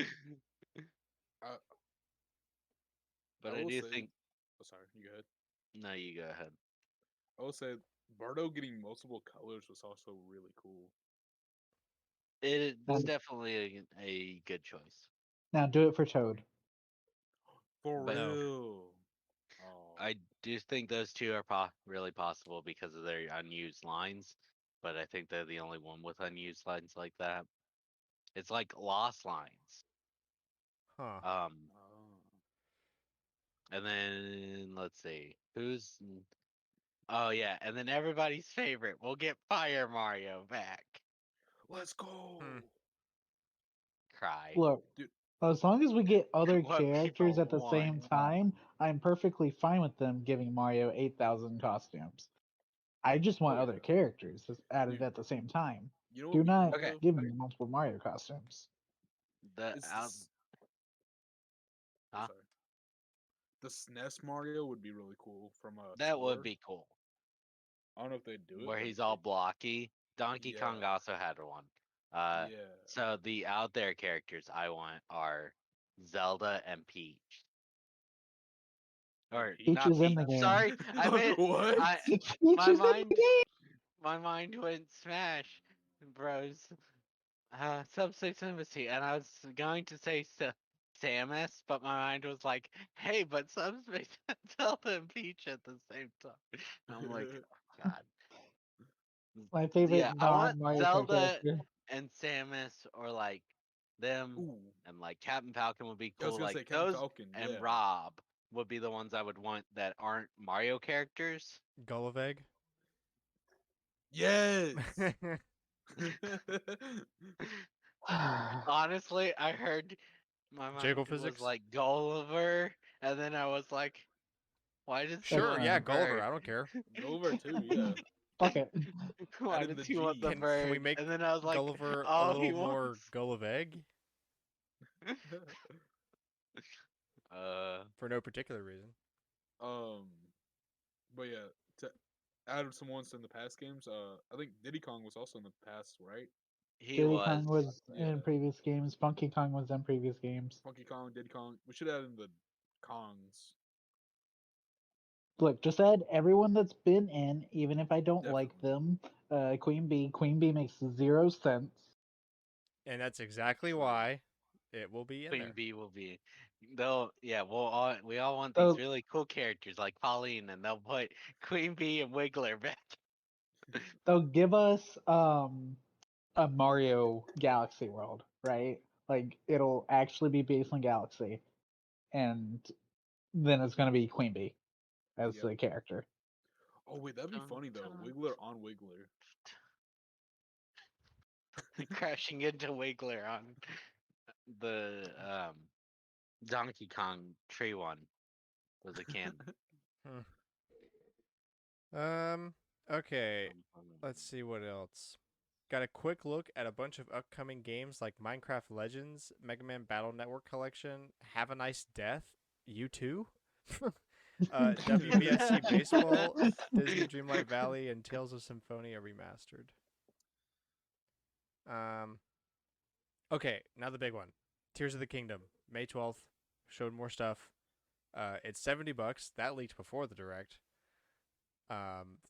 I, I But I will do say, think. oh, sorry, you go ahead. No, you go ahead. I will say, Bardo getting multiple colors was also really cool. It's now, definitely a good choice. now do it for Toad. For But No. real. Oh, I do think those two are really possible because of their unused lines. But I think they're the only one with unused lines like that. It's like lost lines. Huh. Um, oh. and then let's see who's. Oh yeah, and then everybody's favorite. We'll get Fire Mario back. Let's go, Hmm. Cry. Look, dude. as long as we get other What characters people at the want. same time, I'm perfectly fine with them giving Mario 8,000 costumes. I just Oh want yeah, other characters added dude. at the same time. You know what Do would be not cool Okay, though? give me multiple Mario costumes. the It's out. this. Oh, Huh? sorry. The SNES Mario would be really cool from That would Sword. be cool. I don't know if they'd do it, Where but he's if all they, blocky. Donkey Kong yeah, also had one. Uh, yeah, so the out there characters I want are Zelda and Peach. and Or Peach not is in Peach. the game. Sorry, I meant what? I. Peach My is in the mind, game. my mind went Smash Bros. Subspace Embassy, and I was going to say Samus, but my mind was like, "Hey, but Subspace Zelda and Peach at the same time." And I'm like, oh, "God, My favorite yeah, I want non Mario Kart Zelda character. and Samus, or like them, Ooh, and like Captain Falcon would be I was cool. gonna Like say Captain those, Falcon. and Yeah. Rob would be the ones I would want that aren't Mario characters." Gullaveg. Yes. Honestly, I heard my Jiggle mind was physics. like Gulliver, and then I was like, why does he Sure, want the yeah, Fine. Gulliver. bird? I don't care. Gulliver too. Yeah. Fuck it. Why Added does the he want the G. Can we bird? make And then I was like, Gulliver a oh, he little wants. more Gullaveg uh, for no particular reason? um, but yeah, to add some ones in the past games. I think Diddy Kong was also in the past, right? he Diddy was. Kong was in Yeah. previous games. Funky Kong was in previous games. Funky Kong, Diddy Kong. We should add in the Kongs. Look, just add everyone that's been in, even if I don't like Definitely. them. Queen Bee. Queen Bee makes 0 sense. And that's exactly True. why it will be in Queen there. Bee will be. They'll, yeah, we all want these So really cool characters like Pauline, and they'll put Queen Bee and Wiggler back. they'll give us a Mario Galaxy world, right? Like it'll actually be based on Galaxy, and then it's gonna be Queen Bee as Yep. the character. Oh wait, that'd be Dun, funny though. dun. Wiggler on Wiggler. Crashing into Wiggler on the Donkey Kong tree one was a canon. Hmm. Okay. Let's see what else. Got a quick look at a bunch of upcoming games like Minecraft Legends, Mega Man Battle Network Collection, Have a Nice Death, You Too, WBSC Baseball, Disney Dreamlight Valley, and Tales of Symphonia Remastered. Okay, now the big one. Tears of the Kingdom, May 12th, showed more stuff. It's $70. That leaked before the direct.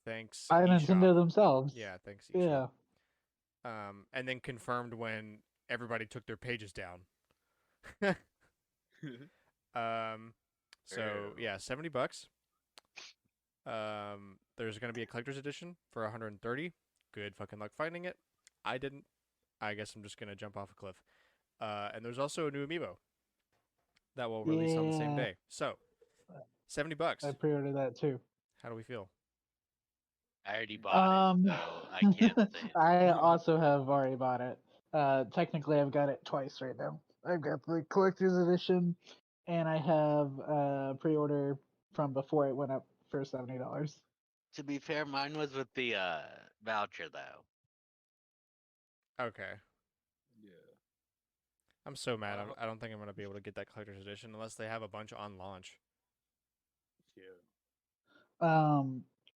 Thanks By eShop. Nintendo themselves. Yeah, thanks Yeah. eShop. And then confirmed when everybody took their pages down. So yeah, $70. There's gonna be a collector's edition for 130. Good fucking luck finding it. I didn't. I guess I'm just gonna jump off a cliff. And there's also a new amiibo that will release on the same Yeah. day. So, $70. I pre-ordered that too. How do we feel? I already bought it, so I can't say. I also have already bought it. Technically, I've got it twice right now. I've got the collector's edition, and I have pre-order from before it went up for $70. To be fair, mine was with the voucher though. Okay. Yeah. I'm so mad. I don't think I'm gonna be able to get that collector's edition unless they have a bunch on launch. Yeah.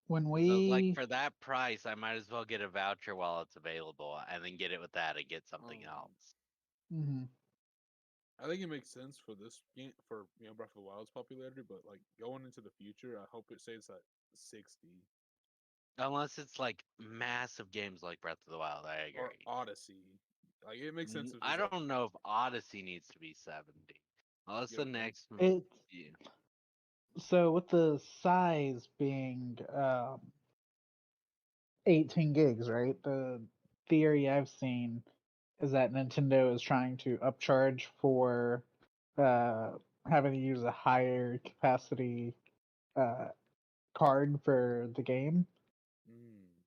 When So, we like for that price, I might as well get a voucher while it's available, and then get it with that and get something else. Mhm. I think it makes sense for this game for Breath of the Wild's popularity, but like going into the future, I hope it stays at 60 Unless it's like massive games like Breath of the Wild, I agree. or Odyssey. Like it makes sense if I it's don't know if Odyssey needs to be 70. Unless Get the what I'm saying? next It's yeah. so with the size being 18 gigs, right? The theory I've seen is that Nintendo is trying to upcharge for uh, having to use a higher capacity uh, card for the game.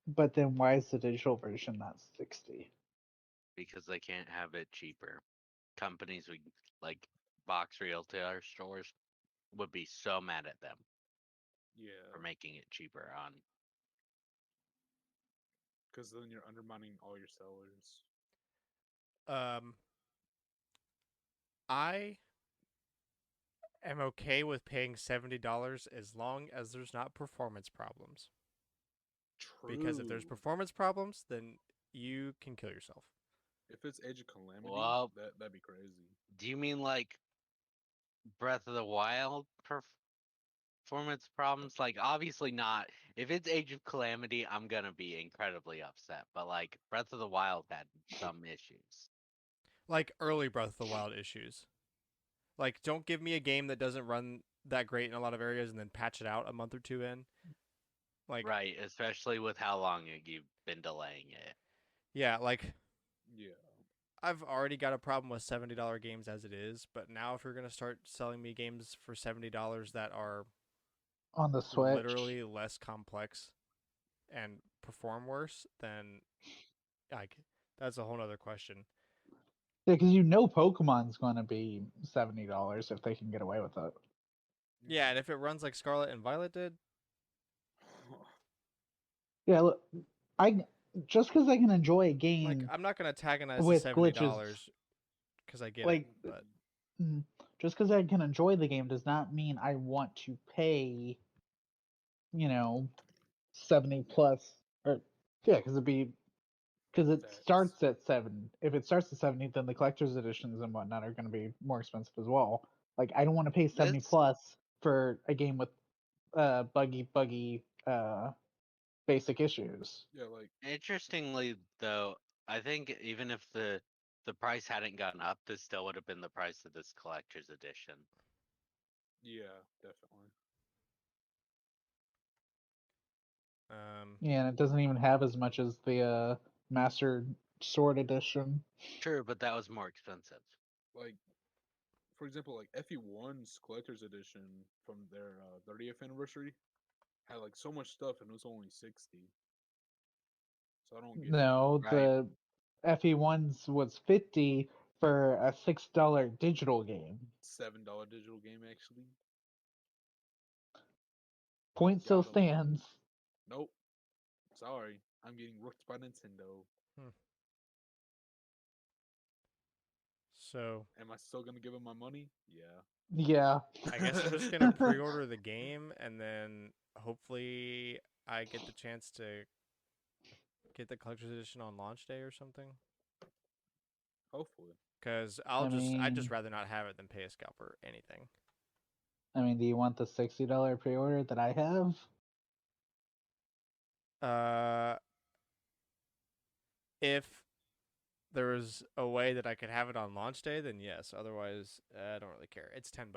But then why is the digital version not 60? Because they can't have it cheaper. Companies would like box retailer stores would be so mad at them for Yeah, making it cheaper on. because then you're undermining all your sellers. I am okay with paying $70 as long as there's not performance problems. True. Because if there's performance problems, then you can kill yourself. If it's Age of Calamity, Well, that'd be crazy. do you mean like Breath of the Wild performance problems? Like, obviously not. If it's Age of Calamity, I'm gonna be incredibly upset. But like Breath of the Wild had some issues. Like early Breath of the Wild issues. Like, don't give me a game that doesn't run that great in a lot of areas and then patch it out a month or two in. Like, Right, especially with how long you've been delaying it. yeah, like Yeah. I've already got a problem with $70 games as it is, but now if you're gonna start selling me games for $70 that are On the Switch. literally less complex and perform worse, then like that's a whole other question. Yeah, because you know Pokemon's going to be $70 if they can get away with it. Yeah, and if it runs like Scarlet and Violet did, Yeah, look, I just because I can enjoy a game like I'm not gonna antagonize the with $70 because I get like it, but just because I can enjoy the game does not mean I want to pay, 70 plus or yeah, because it Facts. starts at 7. If it starts at 70, then the collector's editions and whatnot are going to be more expensive as well. Like I don't want to pay 70 This plus for a game with buggy basic issues. Yeah, like Interestingly, though, I think even if the price hadn't gone up, this still would have been the price of this collector's edition. yeah, definitely. Yeah, and it doesn't even have as much as the Master Sword edition. True, but that was more expensive. Like for example, like FE1's collector's edition from their 30th anniversary had like so much stuff and it was only 60. So I don't get it. No, Right. the FE1s was 50 for a $6 digital game. $7 digital game actually. Point still Got 'em. stands. Nope. Sorry, I'm getting rooked by Nintendo. So Am I still gonna give him my money? Yeah. Yeah. I guess I'm just gonna pre-order the game, and then hopefully I get the chance to get the collector's edition on launch day or something. Hopefully. Cause I I'd just mean, rather not have it than pay a scalper anything. do you want the $60 pre-order that I have? Uh, if there was a way that I could have it on launch day, then yes. Otherwise, I don't really care. It's $10.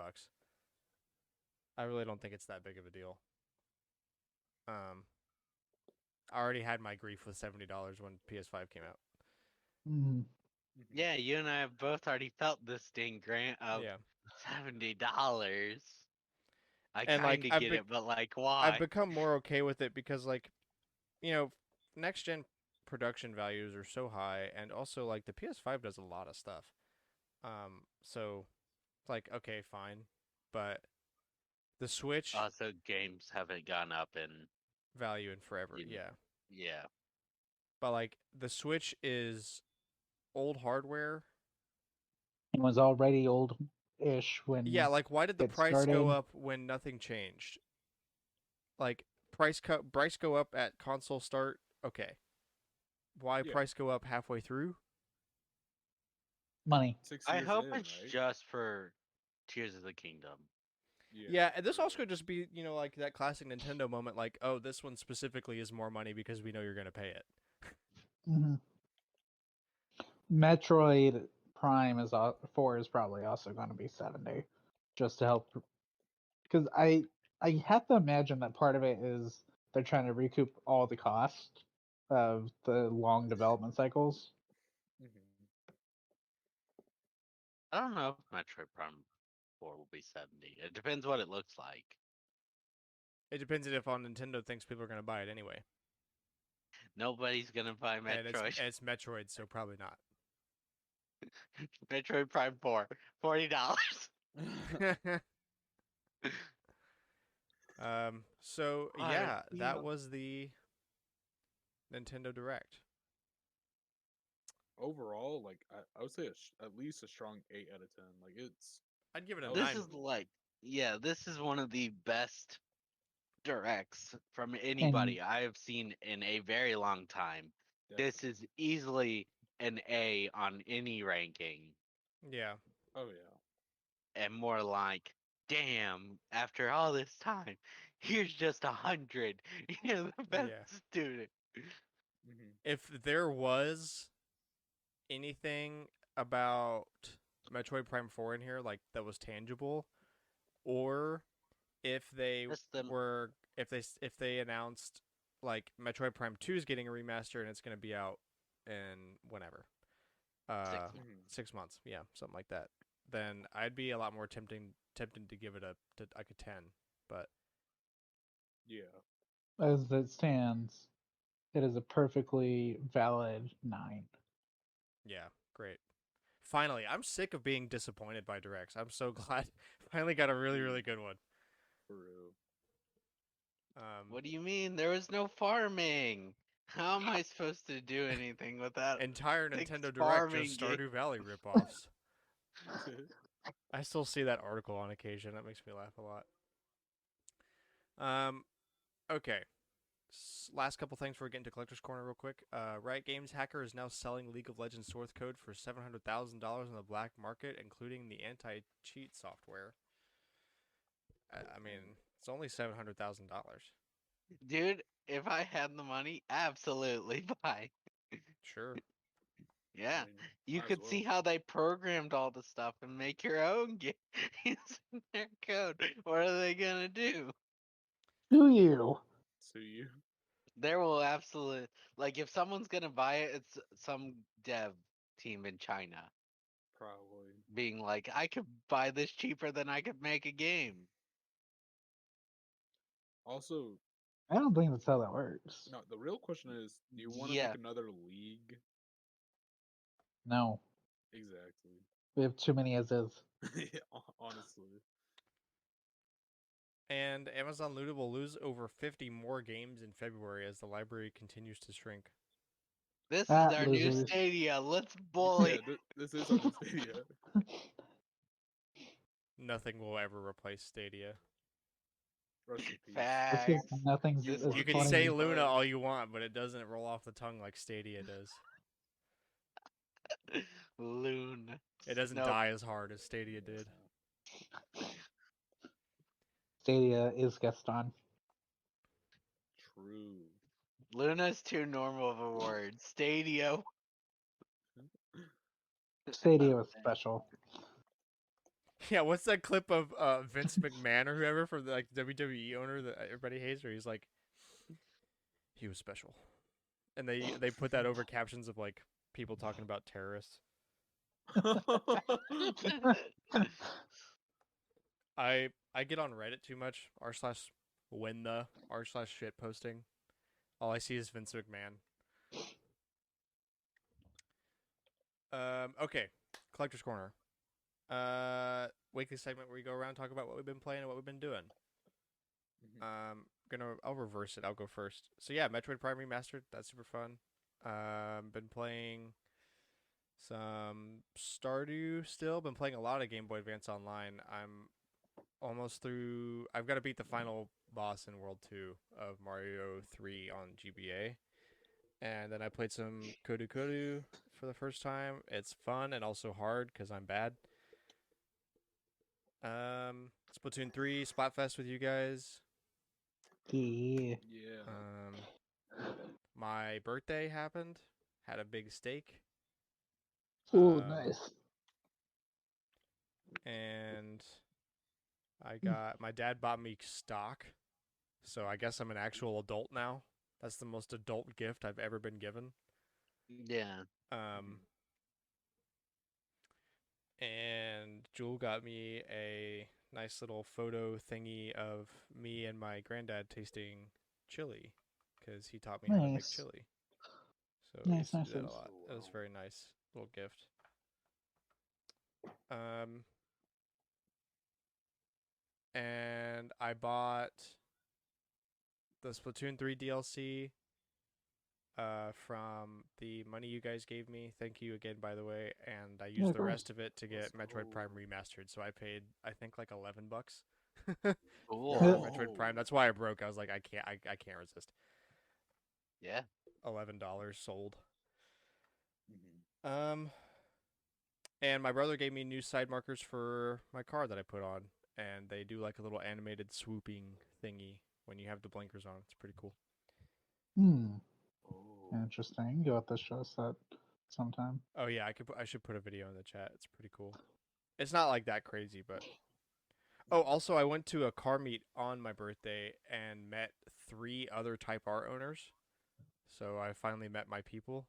I really don't think it's that big of a deal. I already had my grief with $70 when PS5 came out. Mm, Yeah, you and I have both already felt this sting, Grant, of Yeah, $70. I and kind of get it, but like, I've why? become more okay with it because next gen production values are so high, and also like the PS5 does a lot of stuff. So it's like okay, fine, but the Switch Also, games haven't gone up in, value in forever, you know, yeah. yeah. But like the Switch is old hardware. it was already old-ish Yeah, when like why did the it price go started. up when nothing changed? Like price go up at console start. Okay, why Yeah. price go up halfway through? Money. I6 years hope in, it's right? just for Tears of the Kingdom. Yeah. Yeah, and this for also real. could just be, like that classic Nintendo moment, like, oh, this one specifically is more money because we know you're gonna pay it. Hmm. Metroid Prime is 4 is probably also going to be 70, just to help. Because I have to imagine that part of it is they're trying to recoup all the cost of the long development cycles. Mhm. I don't know if Metroid Prime 4 will be 70. It depends what it looks like. It depends if on Nintendo thinks people are gonna buy it anyway, Nobody's gonna buy and Metroid. it's Metroid, so probably not. Metroid Prime 4, $40. So I yeah, that feel. was the Nintendo Direct. Overall, like I would say at least a strong 8 out of 10. Like I'd give it a that was This 9. is like, yeah, this is one of the best directs from And anybody I have seen in a very long time. This definitely. is easily an A on any ranking, Yeah, Oh yeah. and more like, damn, after all this time, here's just 100. You're the best yeah. student. Hmm. If there was anything about Metroid Prime 4 in here, like that was tangible, or if they Just them were if they announced like Metroid Prime 2 is getting a remaster and it's going to be out in whenever. six Uh months. Hmm. 6 months, yeah, something like that. Then I'd be a lot more tempted to give it like a 10, but Yeah. as it stands, it is a perfectly valid 9. yeah, great. Finally, I'm sick of being disappointed by directs. I'm so glad finally got a really Dude, really good one. for real. What do you mean? There was no farming. How am I supposed to do anything without Entire six Nintendo Direct just farming games? Stardew Valley ripoffs. I still see that article on occasion. That makes me laugh a lot. Um, okay. Last couple things before we get into Collector's Corner real quick. Riot Games hacker is now selling League of Legends source code for $700,000 on the black market, including the anti-cheat software. I mean, it's only $700,000. Dude, if I had the money, absolutely buy. Sure. Yeah. I mean, You might as could see well. how they programmed all the stuff and make your own game using their code. What are they gonna do? Do you? See you. There will absolutely, like, if someone's gonna buy it, it's some dev team in China Probably. being like, I could buy this cheaper than I could make a game. Also, I don't think that's how that works. no, the real question is, do you want to Yeah. make another league? No, Exactly. we have too many as is. Yeah, honestly. And Amazon Luna will lose over 50 more games in February as the library continues to shrink. This is Ah, our new losers. Stadia. Let's Yeah, bully. this is on the Stadia. Nothing will ever replace Stadia. Rest in peace. It's just Facts. nothing's This as You is can funny. say Stadia Luna time. all you want, but it doesn't roll off the tongue like Stadia does. Loon. It doesn't Nope. die as hard as Stadia did. Stadia is Gaston. True. Luna's too normal of a word. Stadia. Stadia was special. Yeah, what's that clip of Vince McMahon or whoever from the WWE owner that everybody hates, where he's like, he was special, and they put that over captions of like people talking about terrorists. I get on Reddit too much. r/win the r/shit posting. All I see is Vince McMahon. Okay, Collector's Corner. Weekly segment where we go around talk about what we've been playing and what we've been doing. I'll reverse it. I'll go first. So yeah, Metroid Prime Remastered. That's super fun. Been playing some Stardew still. Been playing a lot of Game Boy Advance Online. I'm almost through. I've got to beat the final boss in World 2 of Mario 3 on GBA. And then I played some Kodu Kodu for the first time. It's fun and also hard because I'm bad. Splatoon 3, Splatfest with you guys. Yeah. Yeah. My birthday happened. Had a big steak. Oh, nice. And my dad bought me stock. So I guess I'm an actual adult now. That's the most adult gift I've ever been given. Yeah. And Jewel got me a nice little photo thingy of me and my granddad tasting chili because he taught me how to make Nice. chili. So we used Nice, to nice, do that a nice. lot. It was a very nice little gift. And I bought the Splatoon 3 DLC from the money you guys gave me. Thank you again, by the way. And I used Yeah, the cool. rest of it to get Let's Metroid Prime go. Remastered. So I paid, I think, like $11 Cool. for Metroid Prime. That's why I broke. I was like, I can't resist. Yeah. $11 sold. Mm-hmm. And my brother gave me new side markers for my car that I put on, and they do like a little animated swooping thingy when you have the blinkers on. It's pretty cool. Oh. Interesting. You'll have to show us that sometime. Oh yeah, I should put a video in the chat. It's pretty cool. It's not like that crazy, but oh, also I went to a car meet on my birthday and met 3 other Type R owners. So I finally met my people.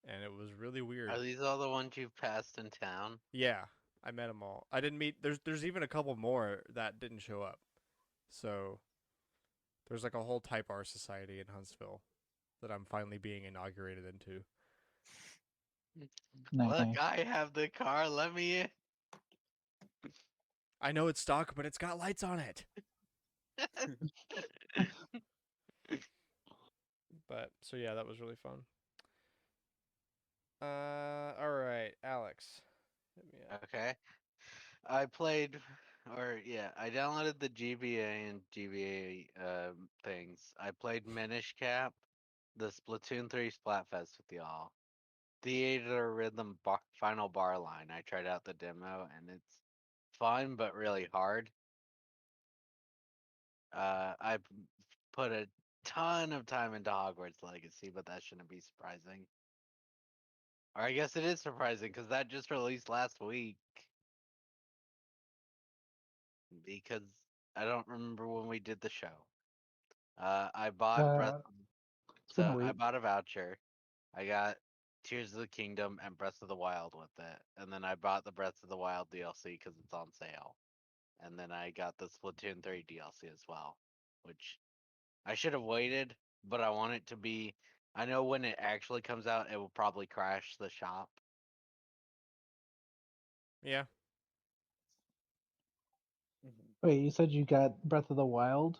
And it was really weird. Are these all the ones you've passed in town? Yeah, I met them all. I didn't meet. There's even a couple more that didn't show up. So there's like a whole Type R society in Huntsville that I'm finally being inaugurated into. Nice, Look, nice. I have the car. Let me in. I know it's stock, but it's got lights on it. But so yeah, that was really fun. All right, Alex. Hit me up. Okay. I downloaded the GBA and GBA things. I played Minish Cap, the Splatoon 3 Splatfest with y'all. Theater Rhythm Final Bar Line. I tried out the demo and it's fun but really hard. I put a ton of time into Hogwarts Legacy, but that shouldn't be surprising. Or I guess it is surprising because that just released last week. Because I don't remember when we did the show. I bought It's been a week. I bought a voucher. I got Tears of the Kingdom and Breath of the Wild with it, and then I bought the Breath of the Wild DLC because it's on sale, and then I got the Splatoon 3 DLC as well, which I should have waited, but I want it to be. I know when it actually comes out, it will probably crash the shop. Yeah. Wait, you said you got Breath of the Wild?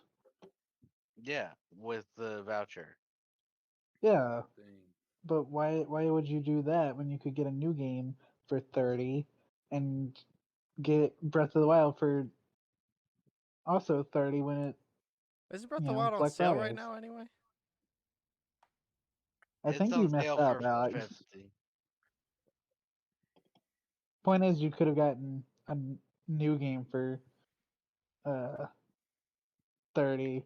Yeah, with the voucher. Yeah, Dang. but why would you do that when you could get a new game for 30 and get Breath of the Wild for also 30 when it, Isn't Breath of the Wild on Black sale right Fridays? now anyway? I It's think you on messed sale up, for Alex. 50. Point is, you could have gotten a new game for uh 30.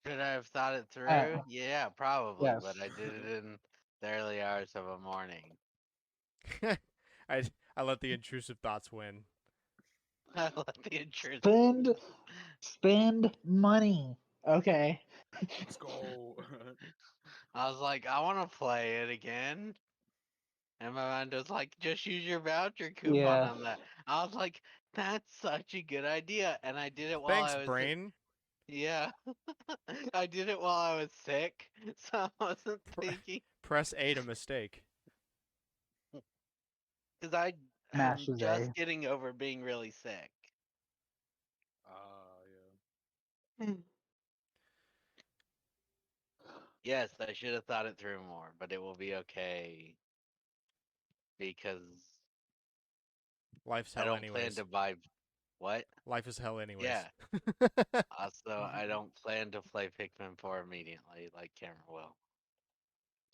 Should I have thought it through? Uh, Yeah, probably, yes. but I did it in the early hours of a morning. I I let the intrusive thoughts win. I let the insurance. Spend money. Okay. Let's go. I was like, I want to play it again. And my mind was like, just use your voucher coupon Yeah. on that. I was like, that's such a good idea. And I did it while Thanks, I was brain. yeah. I did it while I was sick. So I wasn't thinking. Press A to mistake. Because I am Mashes just A. getting over being really sick. Yeah. Yes, I should have thought it through more, but it will be okay. Because Life's I hell don't plan anyways. to buy. What? Life is hell anyways. Yeah. Also, I don't plan to play Pikmin 4 immediately like Cameron will.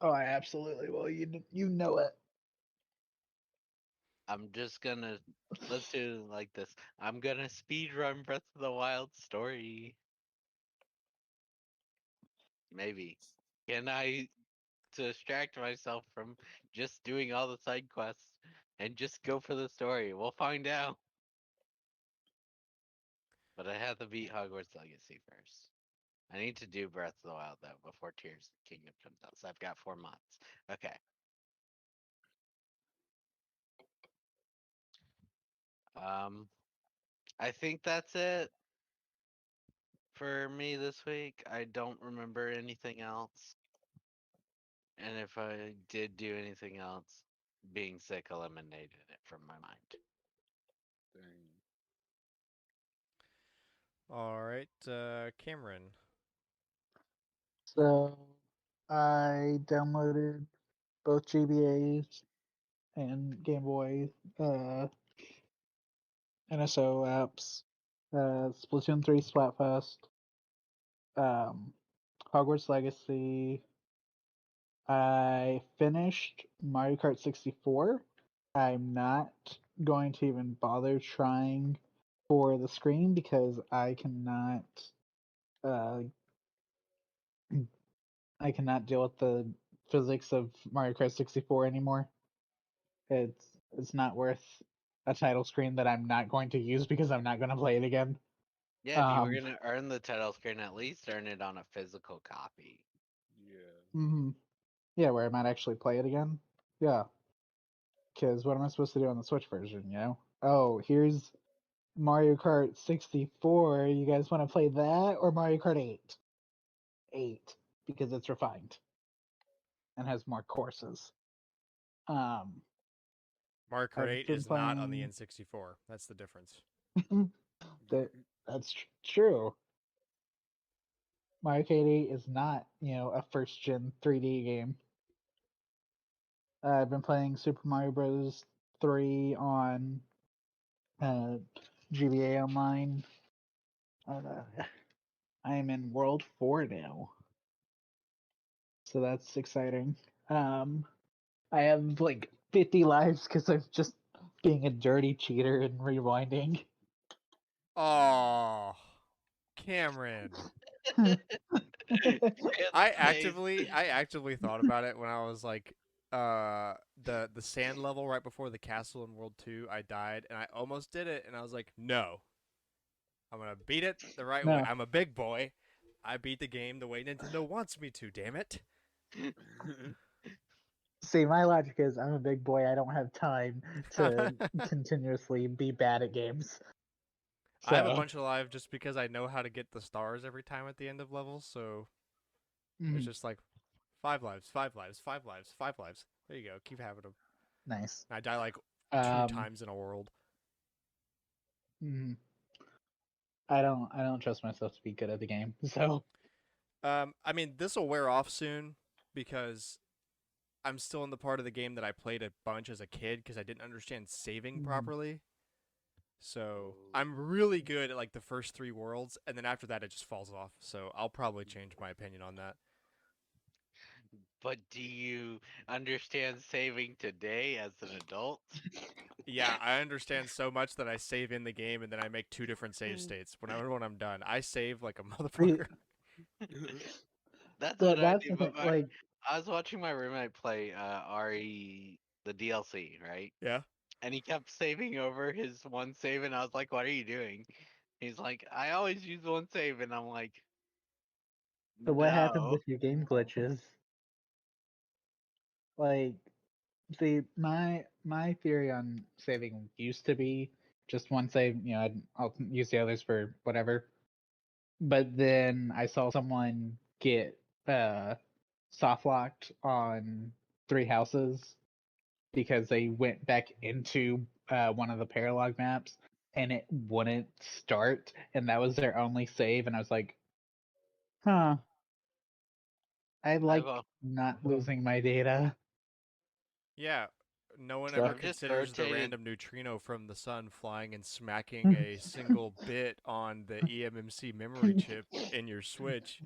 Oh, I absolutely will. You know it. I'm just gonna. Let's do it like this. I'm gonna speed run Breath of the Wild story. Maybe. Can I distract myself from just doing all the side quests and just go for the story? We'll find out. But I have to beat Hogwarts Legacy first. I need to do Breath of the Wild though before Tears of the Kingdom comes out. So I've got 4 months. Okay. Um, I think that's it for me this week. I don't remember anything else. And if I did do anything else, being sick eliminated it from my mind. Dang. All right, Cameron. So I downloaded both GBAs and Game Boy NSO apps. Splatoon 3 Splatfest, um, Hogwarts Legacy. I finished Mario Kart 64. I'm not going to even bother trying for the screen because uh, I cannot deal with the physics of Mario Kart 64 anymore. It's not worth a title screen that I'm not going to use because I'm not going to play it again. Yeah, if you were Um, gonna earn the title screen, at least earn it on a physical copy. Yeah. mhm. Yeah, where I might actually play it again. Yeah, because what am I supposed to do on the Switch version? Oh, here's Mario Kart 64. You guys want to play that or Mario Kart 8? 8 because it's refined and has more courses. Um, Mario Kart I've 8 been is not on the playing. N64. That's the difference. that that's true. Mario Kart 8 is not, a first gen 3D game. I've been playing Super Mario Bros. 3 on uh, GBA Online. Uh, I am in World 4 now, so that's exciting. Um, I have like 50 lives because I'm just being a dirty cheater and rewinding. Oh, Cameron. I His face. actively I actively thought about it when I was like the sand level right before the castle in World 2. I died and I almost did it and I was like, "No. I'm going to beat it the right way. No, I'm a big boy. I beat the game the way Nintendo wants me to, damn it." see, my logic is I'm a big boy. I don't have time to continuously be bad at games. I have a So, bunch of life just because I know how to get the stars every time at the end of levels, so it's mhm, just like 5 lives, 5 lives, 5 lives, 5 lives. There you go. Keep having them. nice. I die like 2 Um, times in a world. Mm. I don't trust myself to be good at the game. So I mean, this will wear off soon because I'm still in the part of the game that I played a bunch as a kid because I didn't understand saving mm. properly. So Oh. I'm really good at like the first 3 worlds, and then after that it just falls off. So I'll probably change my opinion on that. But do you understand saving today as an adult? Yeah, I understand so much that I save in the game and then I make 2 different save states. When I'm done, I save like a See, motherfucker. That's what I that's do. the thing. But Like I was watching my roommate play RE the DLC, right? Yeah. And he kept saving over his one save, and I was like, "What are you doing?" He's like, "I always use one save," and I'm like, so what happens "No." if your game glitches? Like see, my theory on saving used to be just one save, I'll use the others for whatever. But then I saw someone get soft locked on 3 houses because they went back into one of the paralog maps and it wouldn't start, and that was their only save. And I was like, huh, I I've like not losing my data. Yeah. No one So ever I've just considers the rotated. random neutrino from the sun flying and smacking a single bit on the eMMC memory chip in your Switch.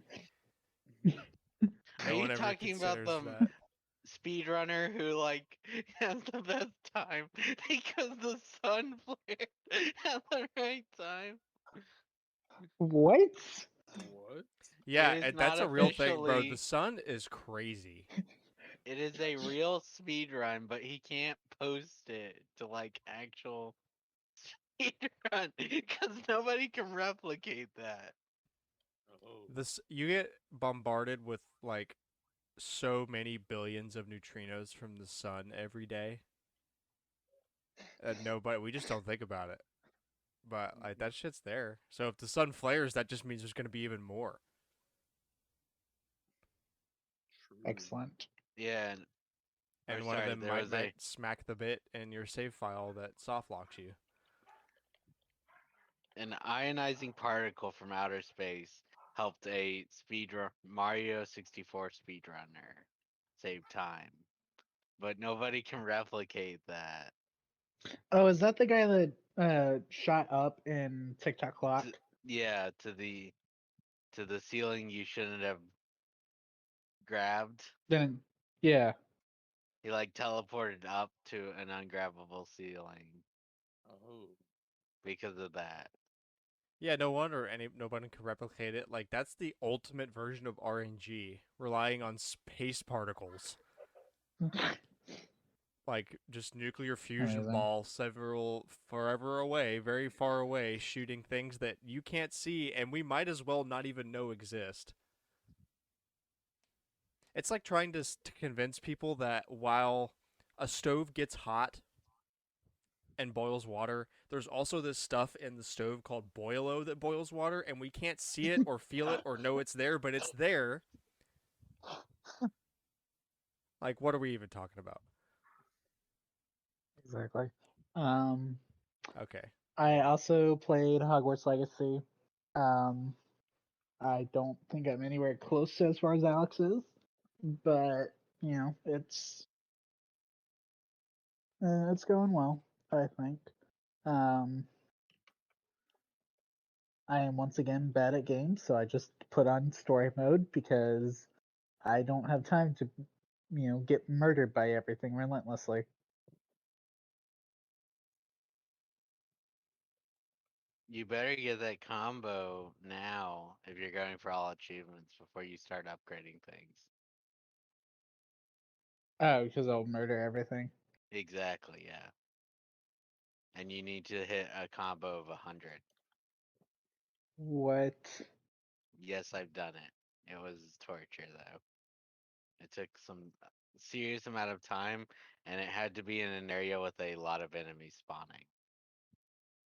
Are No you one ever talking about considers the that. speedrunner who like has the best time because the sun flared at the right time? What? What? It Yeah, is not that's a real thing, bro. The officially. sun is crazy. It is a real speed run, but he can't post it to like actual speed run because nobody can replicate that. Oh. This you get bombarded with like so many billions of neutrinos from the sun every day. Nobody, we just don't think about it. But like that shit's there. So if the sun flares, that just means there's gonna be even more. True. Excellent. Yeah, or And one of sorry, them there might was a smack the bit in your save file that soft locks you. an ionizing particle from outer space helped a Mario 64 speedrunner save time, but nobody can replicate that. Oh, is that the guy that shot up in TikTok T- Clock? yeah, to the ceiling you shouldn't have grabbed. Then yeah. He like teleported up to an ungrabbable ceiling Oh. because of that. Yeah, no wonder nobody can replicate it. Like that's the ultimate version of RNG, relying on space particles. Like just nuclear fusion Amazing. ball several forever away, very far away, shooting things that you can't see and we might as well not even know exist. It's like trying to convince people that while a stove gets hot and boils water, there's also this stuff in the stove called boilo that boils water, and we can't see it or feel it or know it's there, but it's there. Like, what are we even talking about? Exactly. Um, Okay. I also played Hogwarts Legacy. Um, I don't think I'm anywhere close to as far as Alex is, but it's going well, I think. Um, I am once again bad at games, so I just put on story mode because I don't have time to, get murdered by everything relentlessly. You better get that combo now if you're going for all achievements before you start upgrading things. Oh, because I'll murder everything. Exactly, yeah. And you need to hit a combo of 100. What? Yes, I've done it. It was torture though. It took some serious amount of time, and it had to be in an area with a lot of enemies spawning.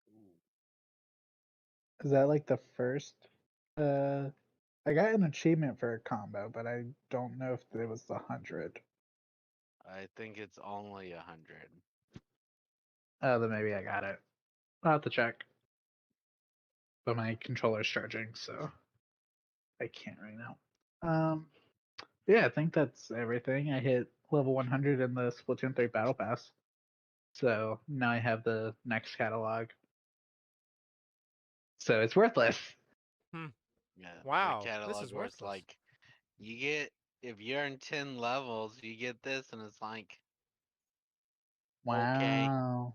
Ooh. Is that like the first? Uh, I got an achievement for a combo, but I don't know if it was the 100. I think it's only 100. Oh, then maybe I got it. I'll have to check. but my controller's charging, so I can't right now. Yeah, I think that's everything. I hit level 100 in the Splatoon 3 Battle Pass, so now I have the next catalog. So it's worthless. Yeah, the Wow, this catalog is where it's worthless. like you get if you're in 10 levels, you get this, and it's like okay. Wow.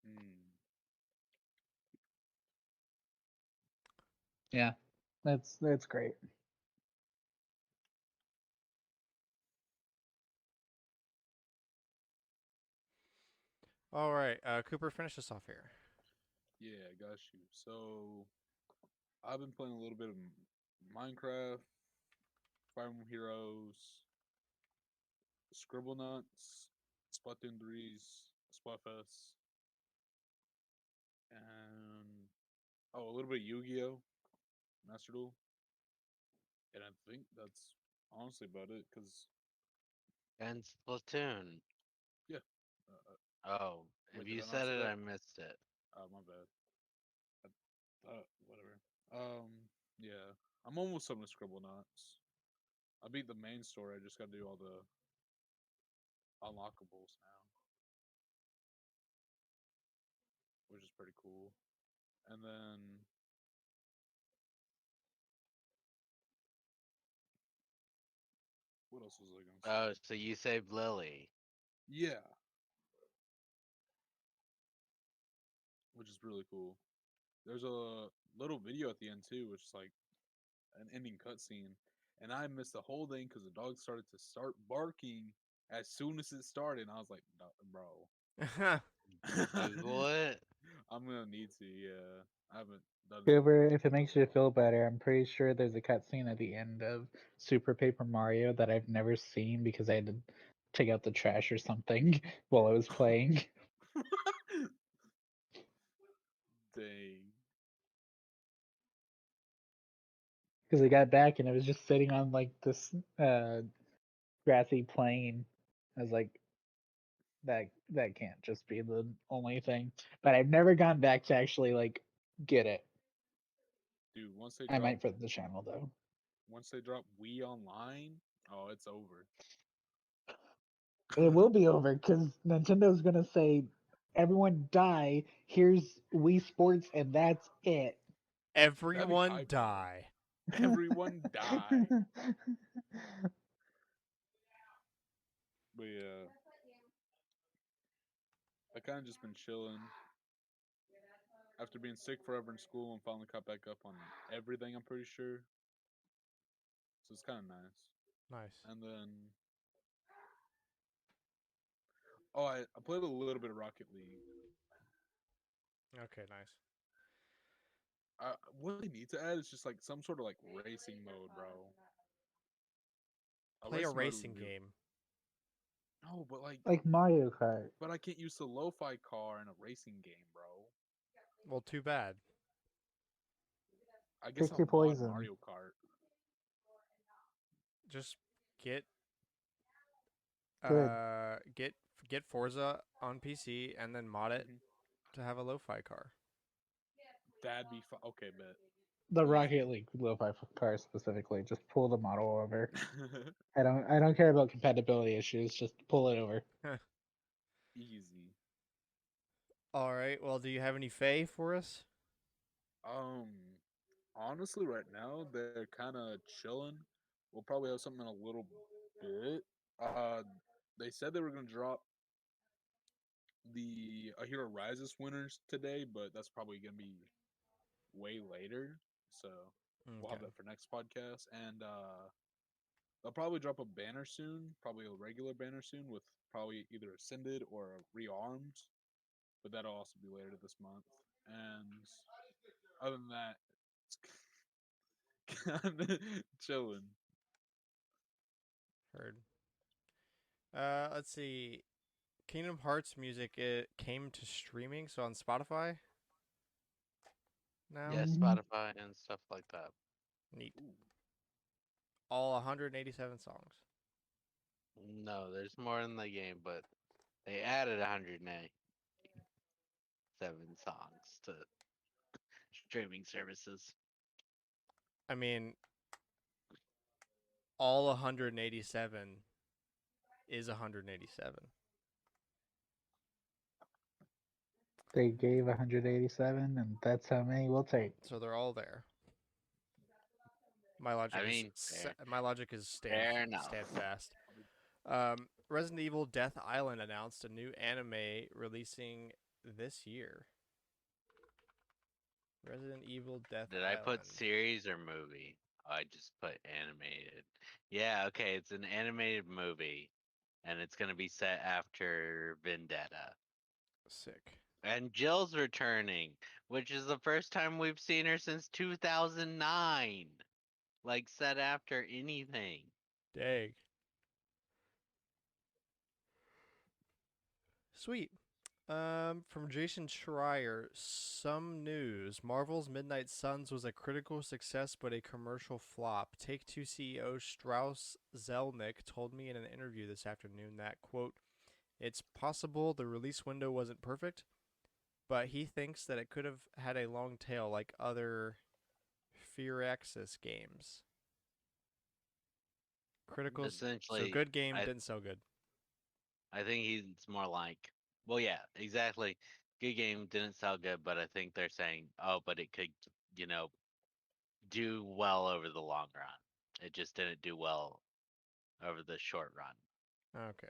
Hmm. Yeah, that's great. All right, Cooper, finish us off here. Yeah, I got you. So I've been playing a little bit of Minecraft, Fire Emblem Heroes, Scribblenauts, Splatoon 3's Splatfest, and a little bit of Yu-Gi-Oh! Master Duel. And I think that's honestly about it. Cause And Splatoon. yeah, uh, uh, Oh, if wait, did you I not said say it, that? I missed it. My bad. Whatever. Yeah, I'm almost done with Scribblenauts. I beat the main story. I just got to do all the unlockables now, which is pretty cool. And then what else was I gonna say? Oh, so you saved Lily. Yeah, which is really cool. There's a little video at the end too, which is like an ending cutscene, and I missed the whole thing because the dog started to start barking as soon as it started. And I was like, "Bro, Google it. I'm gonna need to." Yeah, I haven't done it in a Cooper, while. if it makes you feel better, I'm pretty sure there's a cutscene at the end of Super Paper Mario that I've never seen because I had to take out the trash or something while I was playing. Dang. Because I got back and it was just sitting on like this grassy plain. I was like, that can't just be the only thing. But I've never gone back to actually like get it. Dude, I might for the channel though. once they drop Wii Online, oh, it's over. It will be over because Nintendo's gonna say, "Everyone die. Here's Wii Sports, and that's it." That'd be Everyone hype though. die. Everyone die. But yeah, I kind of just been chilling after being sick forever in school and finally caught back up on everything. I'm pretty sure, so it's kind of nice. Nice. And then, I played a little bit of Rocket League. Okay, nice. What they need to add is just like some sort of like racing mode, bro. A Play a racing mode would racing be game. no, but Like Mario Kart. I can't use the lo-fi car in a racing game, bro. Well, too bad. I guess Pick I'll your mod poison. Mario Kart. Just get Good. uh get get Forza on PC and then mod it Mhm. to have a lo-fi car. That'd be fun. Okay, bet. The Easy. Rocket League lo-fi car specifically. Just pull the model over. I don't care about compatibility issues. Just pull it over. Easy. All right. Well, do you have any Fae for us? Um, honestly, right now they're kind of chilling. We'll probably have something in a little bit. They said they were gonna drop the A Hero Rises winners today, but that's probably gonna be way later. So we'll have Okay. that for next podcast. And they'll probably drop a banner soon, probably a regular banner soon with probably either Ascended or Rearmed, but that'll also be later this month. And other than that, it's kind of chilling. Heard. Let's see. Kingdom Hearts music it came to streaming, so on Spotify now. Yeah, Hmm. Spotify and stuff like that. Neat. Ooh, All 187 songs. No, there's more in the game, but they added 187 songs to streaming services. I mean, all 187 is 187. They gave 187, and that's how many we'll take. So they're all there. My logic I is mean, fair, fair enough. steadfast. Resident Evil Death Island announced a new anime releasing this year. Resident Evil Death Did Island. I put series or movie? Oh, I just put animated. Yeah, okay, it's an animated movie, and it's gonna be set after Vendetta. Sick. And Jill's returning, which is the first time we've seen her since 2009. Like, set after anything. Dang. Sweet. From Jason Schreier, some news. Marvel's Midnight Suns was a critical success but a commercial flop. Take-Two CEO Strauss Zelnick told me in an interview this afternoon that, quote, it's possible the release window wasn't perfect, but he thinks that it could have had a long tail like other Firaxis games. Critical, so Essentially, good game, I, didn't sell good. I think he's more like, well, yeah, exactly. Good game didn't sell good, but I think they're saying, oh, but it could, you know, do well over the long run. It just didn't do well over the short run. Okay.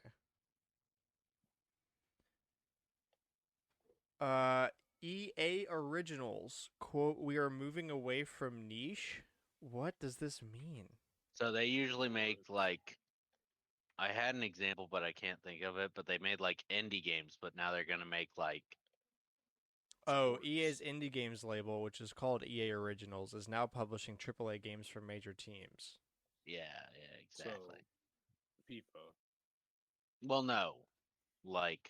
EA Originals, quote, we are moving away from niche. What does this mean? So they usually make like, I had an example, but I can't think of it. But they made like indie games, but now they're gonna make like, Oh, Sports. EA's indie games label, which is called EA Originals, is now publishing AAA games for major teams. yeah, exactly. So, FIFA. Well, no, like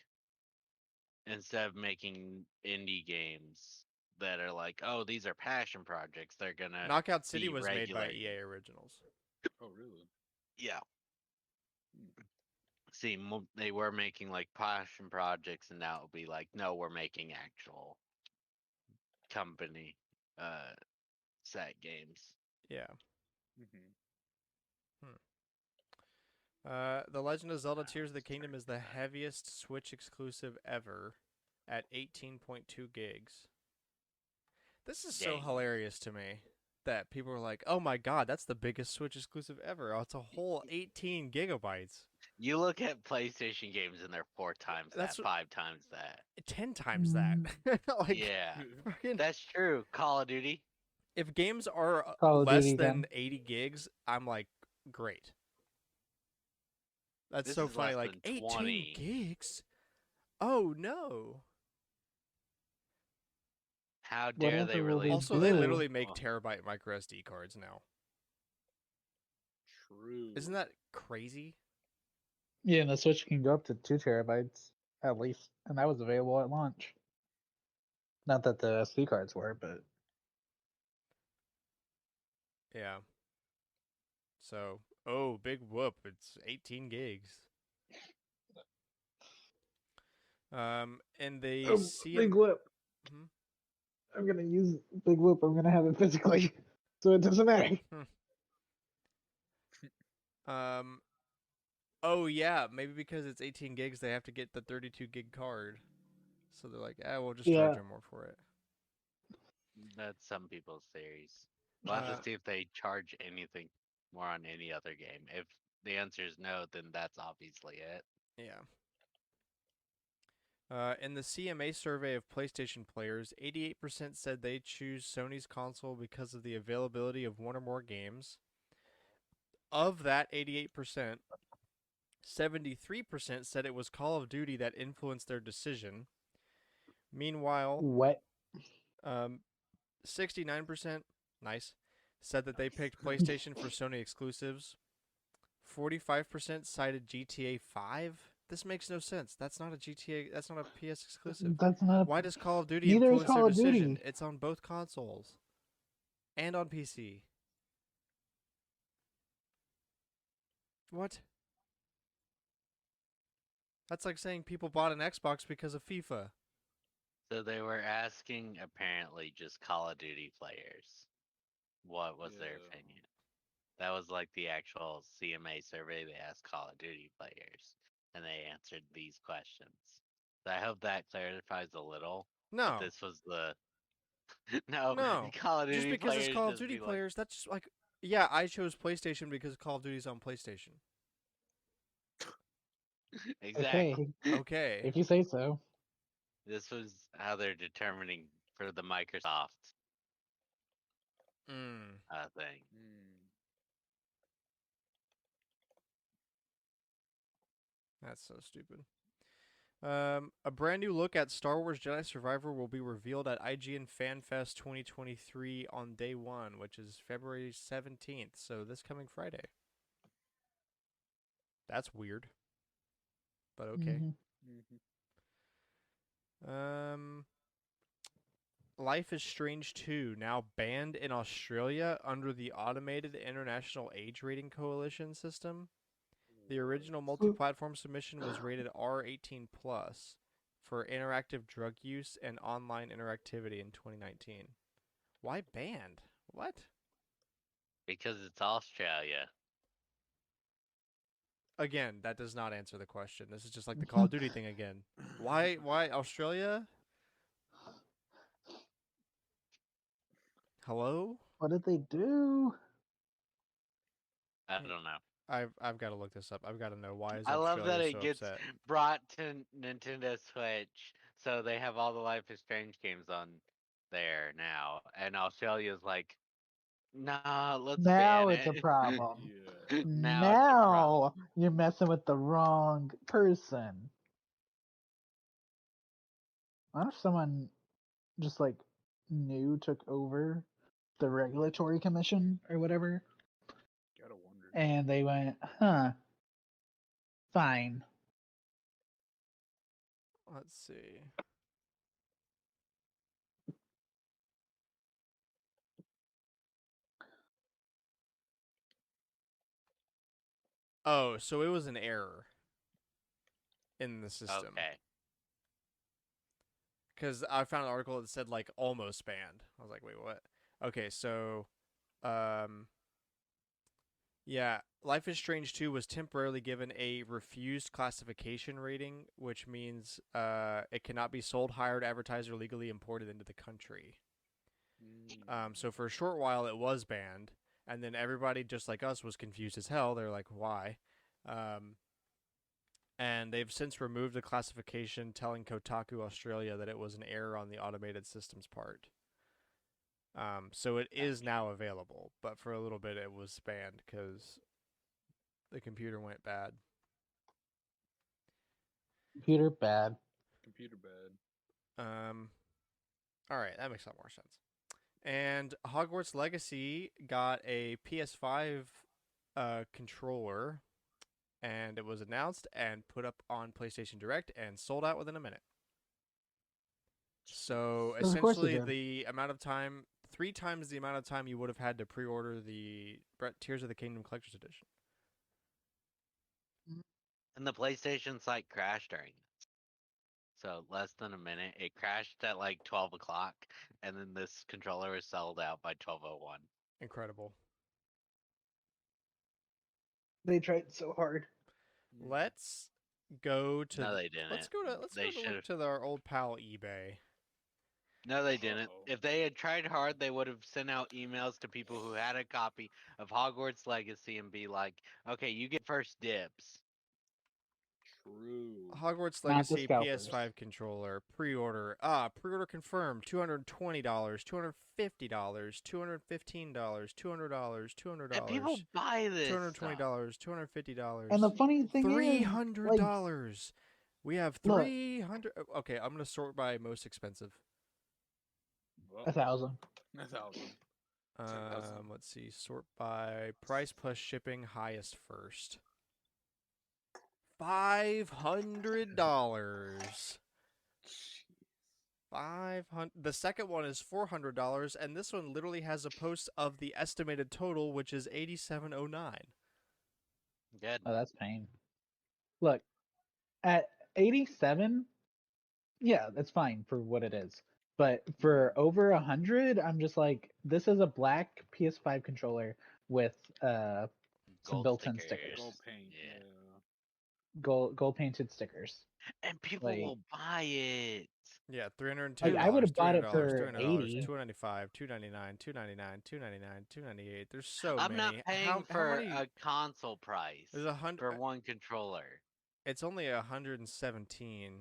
instead of making indie games that are like, oh, these are passion projects, they're gonna Knockout City be was made by regular. EA Originals. Oh, really? Yeah. Hmm. See, they were making like passion projects, and now it'll be like, no, we're making actual company set games. Yeah. Mm-hmm. The Legend of Zelda Tears of the Let's Kingdom start is the that. heaviest Switch exclusive ever at 18.2 gigs. This is so Dang. hilarious to me that people are like, "Oh my god, that's the biggest Switch exclusive ever. Oh, it's a whole 18 gigabytes. You look at PlayStation games, and they're 4 times That's that, 5 times that. 10 times that." Like, Yeah, fucking, that's true. Call of Duty. if games are Call of less Duty than then. 80 gigs, I'm like, great. That's This so is funny. less Like, than 18 20. gigs? Oh no. How dare they Whatever will they release? Also, they do? literally make terabyte micro SD cards now. True. Isn't that crazy? Yeah, and the Switch can go up to 2 terabytes at least, and that was available at launch. Not that the SD cards were, but Yeah. So, oh, big whoop. It's 18 gigs. And the CM. Big Whoop. Hmm? I'm gonna use Big Whoop. I'm gonna have it physically, so it doesn't matter. Um. Oh yeah, maybe because it's 18 gigs, they have to get the 32 gig card. So they're like, we'll just charge Yeah. them more for it. That's some people's theories. We'll have Uh, to see if they charge anything more on any other game. If the answer is no, then that's obviously it. Yeah. In the CMA survey of PlayStation players, 88% said they'd choose Sony's console because of the availability of one or more games. Of that 88%, 73% said it was Call of Duty that influenced their decision. Meanwhile, What? 69%, nice, said that they picked PlayStation for Sony exclusives. 45% cited GTA 5. This makes no sense. That's not a GTA. That's not a PS exclusive. That's not. Why does Call of Duty Neither is influence their Call of decision? Duty. It's on both consoles and on PC. What? That's like saying people bought an Xbox because of FIFA. So they were asking apparently just Call of Duty players what was their Yeah. opinion. That was like the actual CMA survey. They asked Call of Duty players, and they answered these questions. So I hope that clarifies a little. But No, this was the no no. Call of Just Duty because it's players Call of just Duty be like, players, that's just like, yeah, I chose PlayStation because Call of Duty's on PlayStation. exactly. Okay. If you say so. This was how they're determining for the Microsoft Mm, thing. Mm. that's so stupid. A brand new look at Star Wars Jedi Survivor will be revealed at IGN FanFest 2023 on day one, which is February 17th, so this coming Friday. That's weird, but okay. Mm-hmm. Life is Strange 2, now banned in Australia under the Automated International Age Rating Coalition system. The original multi-platform submission was rated R18 plus for interactive drug use and online interactivity in 2019. Why banned? What? Because it's Australia. Again, that does not answer the question. This is just like the Call of Duty thing again. Why Australia? Hello? What did they do? I don't know. I've got to look this up. I've got to know why is I love that Australia it so gets upset. brought to Nintendo Switch, so they have all the Life is Strange games on there now, and Australia's like, nah, let's Now ban it's a it. problem. Yeah. Now it's a problem. Now you're messing with the wrong person. What if someone just like new took over the regulatory commission or whatever, Gotta wonder. and they went, huh, fine. Let's see. Oh, so it was an error in the system. Okay. Because I found an article that said like almost banned. I was like, wait, what? Okay, so, yeah, Life is Strange 2 was temporarily given a refused classification rating, which means it cannot be sold, hired, advertised, or legally imported into the country. So for a short while it was banned, and then everybody just like us was confused as hell. They're like, why? And they've since removed the classification, telling Kotaku Australia that it was an error on the automated systems part. So it is now available, but for a little bit it was banned because the computer went bad. Computer bad. Computer bad. All right, that makes a lot more sense. And Hogwarts Legacy got a PS5 controller, and it was announced and put up on PlayStation Direct and sold out within a minute. So Of course it essentially, did. the amount of time, 3 times the amount of time you would have had to pre-order the Tears of the Kingdom Collector's Edition. And the PlayStation site crashed during this. So less than a minute. It crashed at like 12 o'clock, and then this controller was sold out by 12:01. Incredible. They tried so hard. Let's go to. No, they didn't. Let's go to. Let's They go to look should've- to our old pal eBay. No, they didn't. Uh-oh. If they had tried hard, they would have sent out emails to people who had a copy of Hogwarts Legacy and be like, okay, you get first dibs. True. Hogwarts Not the Legacy scalpers. PS5 controller pre-order. Pre-order confirmed. $220, $250, $215, $200, $200. And people buy this $220, stuff. $250. And the funny thing is, like, $300. We have Look. 300. Okay, I'm gonna sort by most expensive. Well, 1,000. 1,000. 10,000. Let's see. Sort by price plus shipping, highest first. $500. 500. The second one is $400, and this one literally has a post of the estimated total, which is $87.09. Good. Oh, that's pain. Look, at 87, yeah, that's fine for what it is. But for over 100, I'm just like, this is a black PS5 controller with some Gold built-in stickers. stickers, Gold paint. Yeah. gold painted stickers. And people Like, will buy it. Yeah, $310, Like, I would've bought it $300, for $300, $80. $295, $299, $299, $299, $298. There's so I'm not many. paying How for many? a console price There's for 100. one controller. It's only 117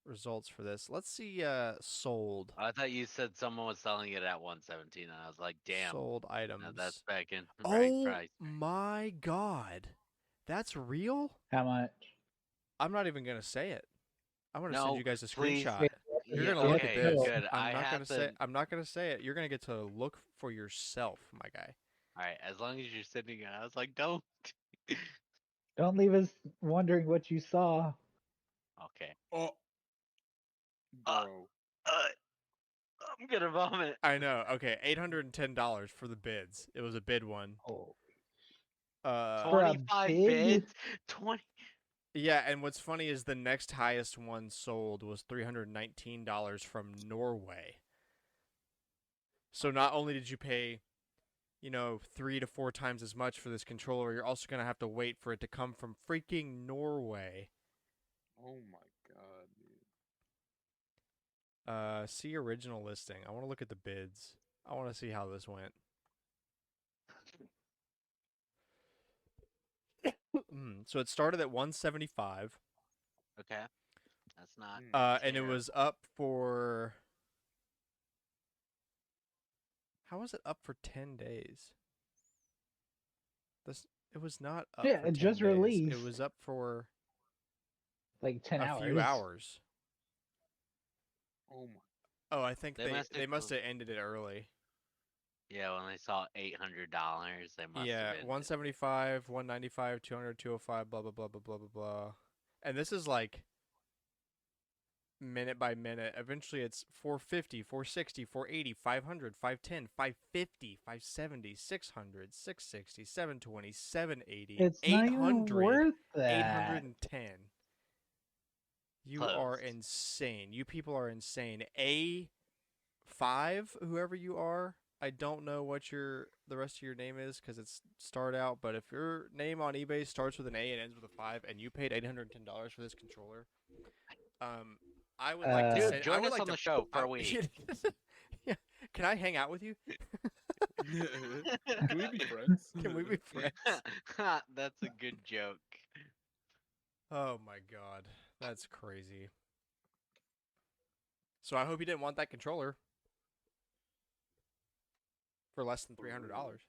results for this. Let's see. Sold. I thought you said someone was selling it at 117, and I was like, damn. Sold Now items. that's back in the right Oh price. my god, that's real. How much? I'm not even gonna say it. I'm gonna No, send you guys a please. screenshot. Yeah, You're Yeah, gonna look okay, at this. good. I I'm not have gonna to. say. I'm not gonna say it. You're gonna get to look for yourself, my guy. All right, as long as you're sending it, I was like, don't. Don't leave us wondering what you saw. Okay. Oh, Uh, bro. I'm gonna vomit. I know. Okay, $810 for the bids. It was a bid one. Oh, Uh, For a 25 bid? bids. 20. yeah, and what's funny is the next highest one sold was $319 from Norway. So not only did you pay, 3 to 4 times as much for this controller, you're also gonna have to wait for it to come from freaking Norway. Oh my god, dude. See original listing. I want to look at the bids. I want to see how this went. So it started at 175. Okay. That's not. And it was up for. How was it up for 10 days? It was not up Yeah, for it 10 just days. released. It was up for like 10 a hours. few hours. Oh my. Oh, I think They they must must have ended it early. Yeah, when they saw $800, they must Yeah, have been. 175, 195, 200, 205, blah blah blah blah blah blah blah. And this is like minute by minute. Eventually it's 450, 460, 480, 500, 510, 550, 570, 600, 660, 720, 780, It's not even 800, worth that. 810. You are Closed. insane. You people are insane. A5, whoever you are, I don't know what the rest of your name is because it's start out, but if your name on eBay starts with an A and ends with a 5 and you paid $810 for this controller, I would like to Dude, send, I join would us like on to, the show for I- a week. yeah. Can I hang out with you? Can we be friends? Can we be friends? That's a good joke. Oh my god. That's crazy. So I hope you didn't want that controller for less than $300.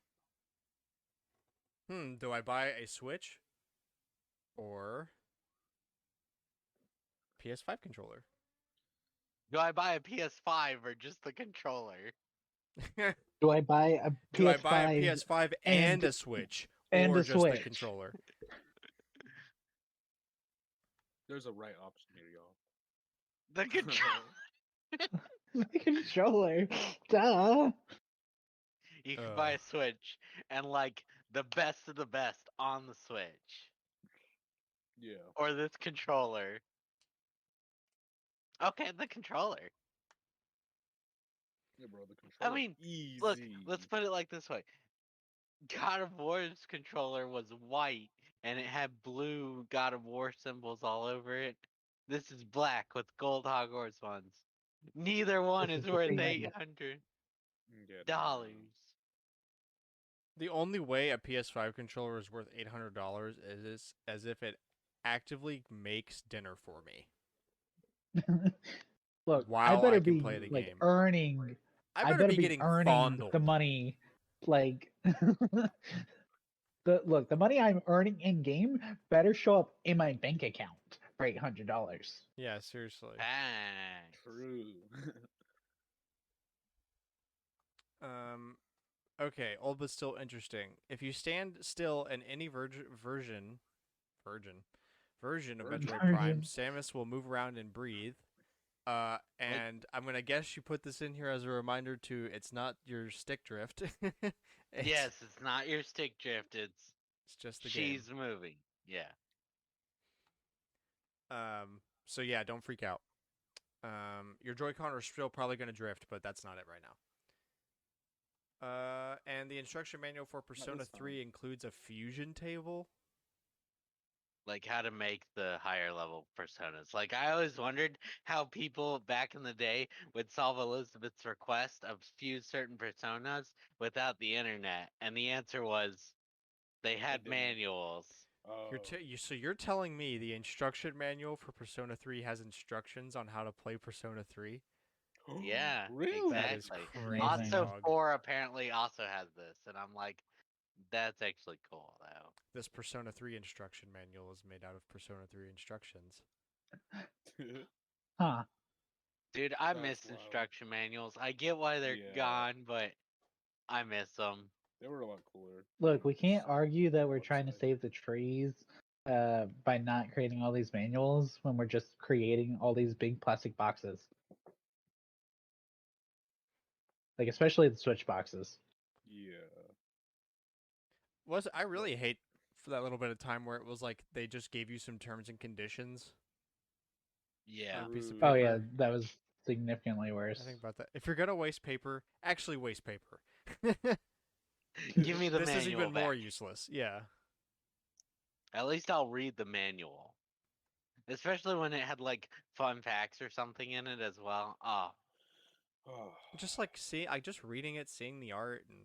Do I buy a Switch or PS5 controller? Do I buy a PS5 or just the controller? Do I buy a PS5? Do I buy a PS5 and and- a Switch and or a just the Switch? controller? There's a right option here, y'all. The controller. The controller. Duh. You can buy a Switch and like the best of the best on the Switch. Yeah. Or this controller. Okay, the controller. Yeah, bro. The controller. mean, easy. Look, let's put it like this way. God of War's controller was white and it had blue God of War symbols all over it. This is black with gold Hogwarts ones. Neither one This is is the worth thing I $800. Yeah, nah. The only way a PS5 controller is worth $800 is as if it actively makes dinner for me. Look, While I better I can be play the like game. earning. I better be getting earning fondled. the money. Like the money I'm earning in game better show up in my bank account for $800. Yeah, seriously. Thanks. True. Okay, old but still interesting. If you stand still in any version of Metroid Prime, Version. Samus will move around and breathe. And I'm gonna guess you put this in here as a reminder to it's not your stick drift. Yes, it's not your stick drift, it's just the game. she's moving. Yeah. So yeah, don't freak out. Your Joy-Con are still probably going to drift, but that's not it right now. And the instruction manual for Persona is fine. 3 includes a fusion table. Like how to make the higher level personas. Like I always wondered how people back in the day would solve Elizabeth's request of fuse certain personas without the internet, and the answer was they had didn't. manuals. Oh, So you're telling me the instruction manual for Persona 3 has instructions on how to play Persona 3? Yeah, really? That is exactly. crazy, Amazing. Also, dog. 4 apparently also has this, and I'm like, that's actually cool though. This Persona 3 instruction manual is made out of Persona 3 instructions. Huh. Dude, I That's miss wild. instruction manuals. I get why they're Yeah. gone, but I miss them. They were a lot cooler. Look, than we can't some argue that we're trying to website. save the trees by not creating all these manuals when we're just creating all these big plastic boxes. Like, especially the Switch boxes. Yeah. I really hate for that little bit of time where it was like they just gave you some terms and conditions Yeah. on a piece of True. Oh, yeah, paper. that was significantly worse. I think about that. If you're gonna waste paper, actually waste paper. Give me the This is manual even more back. useless. Yeah. At least I'll read the manual. Especially when it had like fun facts or something in it as well. Oh, Oh, Just like just reading it, seeing the art, and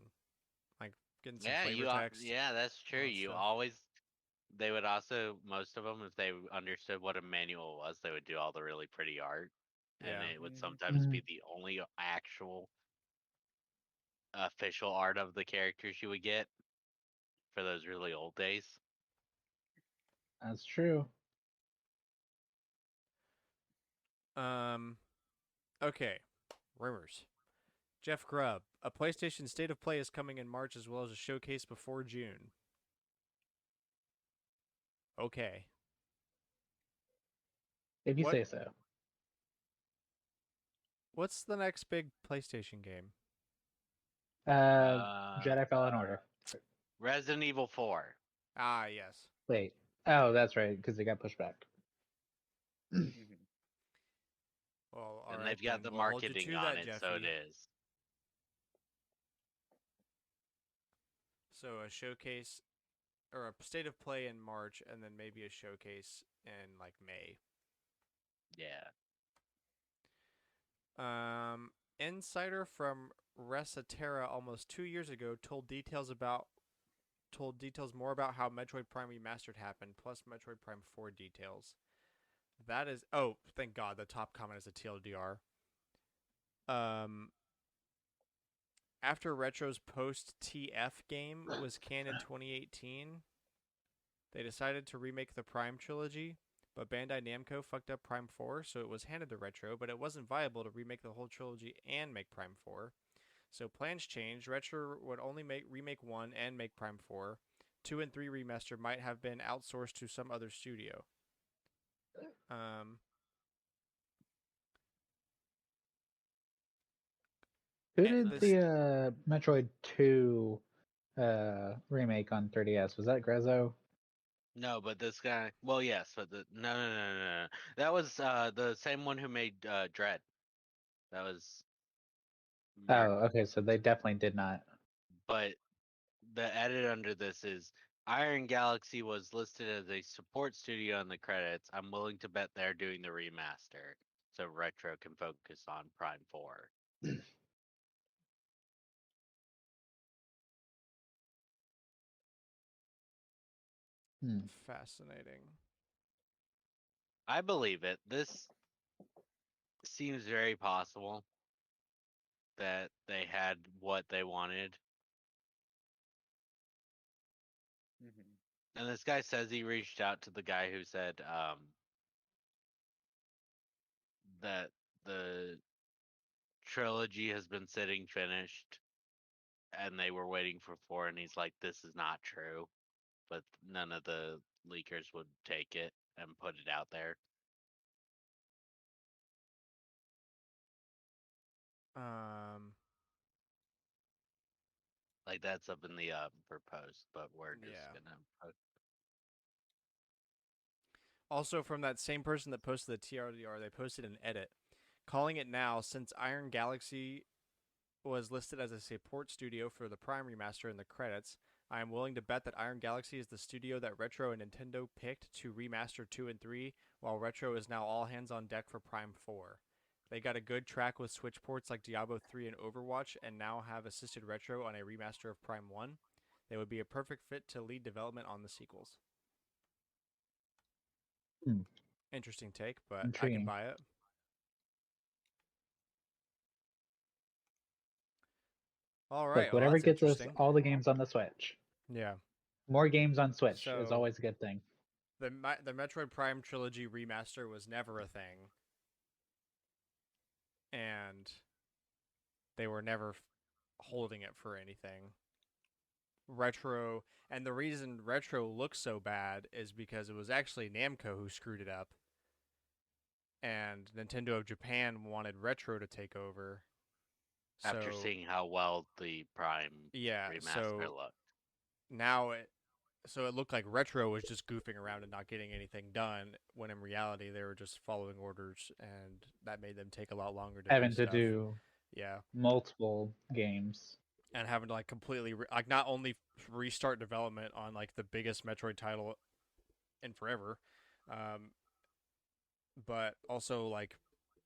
like getting some yeah, flavor text. yeah, that's true. all that You stuff. always they would also most of them if they understood what a manual was, they would do all the really pretty art, and Yeah. it would mhm. sometimes Mhm. be the only actual official art of the characters you would get for those really old days. That's true. Okay. Rumors. Jeff Grubb. A PlayStation State of Play is coming in March as well as a showcase before June. Okay. If you What say so. what's the next big PlayStation game? Uh, Uh, Jedi Fallen Order. Resident Evil 4. Ah, yes. Wait. Oh, that's right, because they got pushed back. Mhm. Well, all And right they've got then. the We'll hold you marketing to on that, it, so it Jeffy. is. So a showcase or a state of play in March, and then maybe a showcase in like May. Yeah. Insider from Resetera almost 2 years ago told details more about how Metroid Prime Remastered happened, plus Metroid Prime 4 details. That is thank God, the top comment is a TLDR. Um After Retro's post TF game was canned in 2018, they decided to remake the Prime trilogy, but Bandai Namco fucked up Prime 4, so it was handed to Retro, but it wasn't viable to remake the whole trilogy and make Prime 4. So plans changed. Retro would only remake 1 and make Prime 4. 2 and 3 remaster might have been outsourced to some other studio. Um, Who eh, did this the Metroid 2 remake on 3DS? Was that Grezzo? No, but this guy. Well, yes, but no. That was the same one who made Dread. That was weird. Oh, okay, so they definitely did not. But the edit under this is Iron Galaxy was listed as a support studio in the credits. I'm willing to bet they're doing the remaster, so Retro can focus on Prime 4. Hmm. fascinating. I believe it. This seems very possible that they had what they wanted. Mhm. And this guy says he reached out to the guy who said that the trilogy has been sitting finished and they were waiting for 4, and he's like, this is not true. But none of the leakers would take it and put it out there. Um, Like that's up in the proposed, but we're just yeah. gonna Also, from that same person that posted the TRDR, they posted an edit. Calling it now, since Iron Galaxy was listed as a support studio for the Prime remaster in the credits, I am willing to bet that Iron Galaxy is the studio that Retro and Nintendo picked to remaster 2 and 3, while Retro is now all hands on deck for Prime 4. They got a good track with Switch ports like Diablo 3 and Overwatch, and now have assisted Retro on a remaster of Prime 1. They would be a perfect fit to lead development on the sequels. Hmm. Interesting take, but I can Intriguing. buy it. All right, Look, well, whatever that's gets us interesting. all the games on the Switch. Yeah. More games on Switch is So- always a good thing. The Metroid Prime trilogy remaster was never a thing, and they were never holding it for anything. Retro, and the reason Retro looks so bad is because it was actually Namco who screwed it up, and Nintendo of Japan wanted Retro to take over. After So seeing how well the Prime yeah, remaster so looked. now it looked like Retro was just goofing around and not getting anything done, when in reality they were just following orders, and that made them take a lot longer to Having do to stuff. do Yeah, multiple games. and having to like completely like not only restart development on like the biggest Metroid title in forever, but also like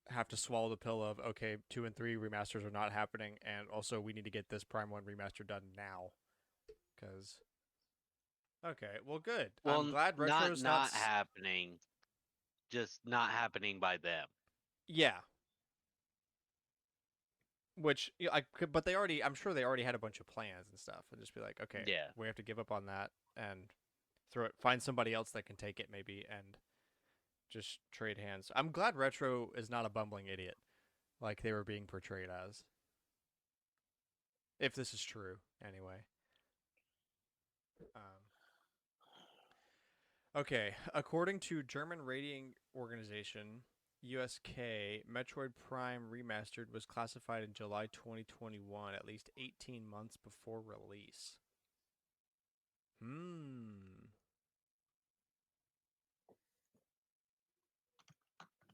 have to swallow the pill of, okay, 2 and 3 remasters are not happening, and also we need to get this Prime 1 remaster done now, because okay, well, good. Well, I'm glad Retro's not happening, just not happening by them. Yeah. Which but they already, I'm sure they already had a bunch of plans and stuff, and just be like, okay, Yeah. we have to give up on that and find somebody else that can take it maybe, and just trade hands. I'm glad Retro is not a bumbling idiot like they were being portrayed as. If this is true, anyway. Okay, according to German rating organization USK, Metroid Prime Remastered was classified in July 2021, at least 18 months before release.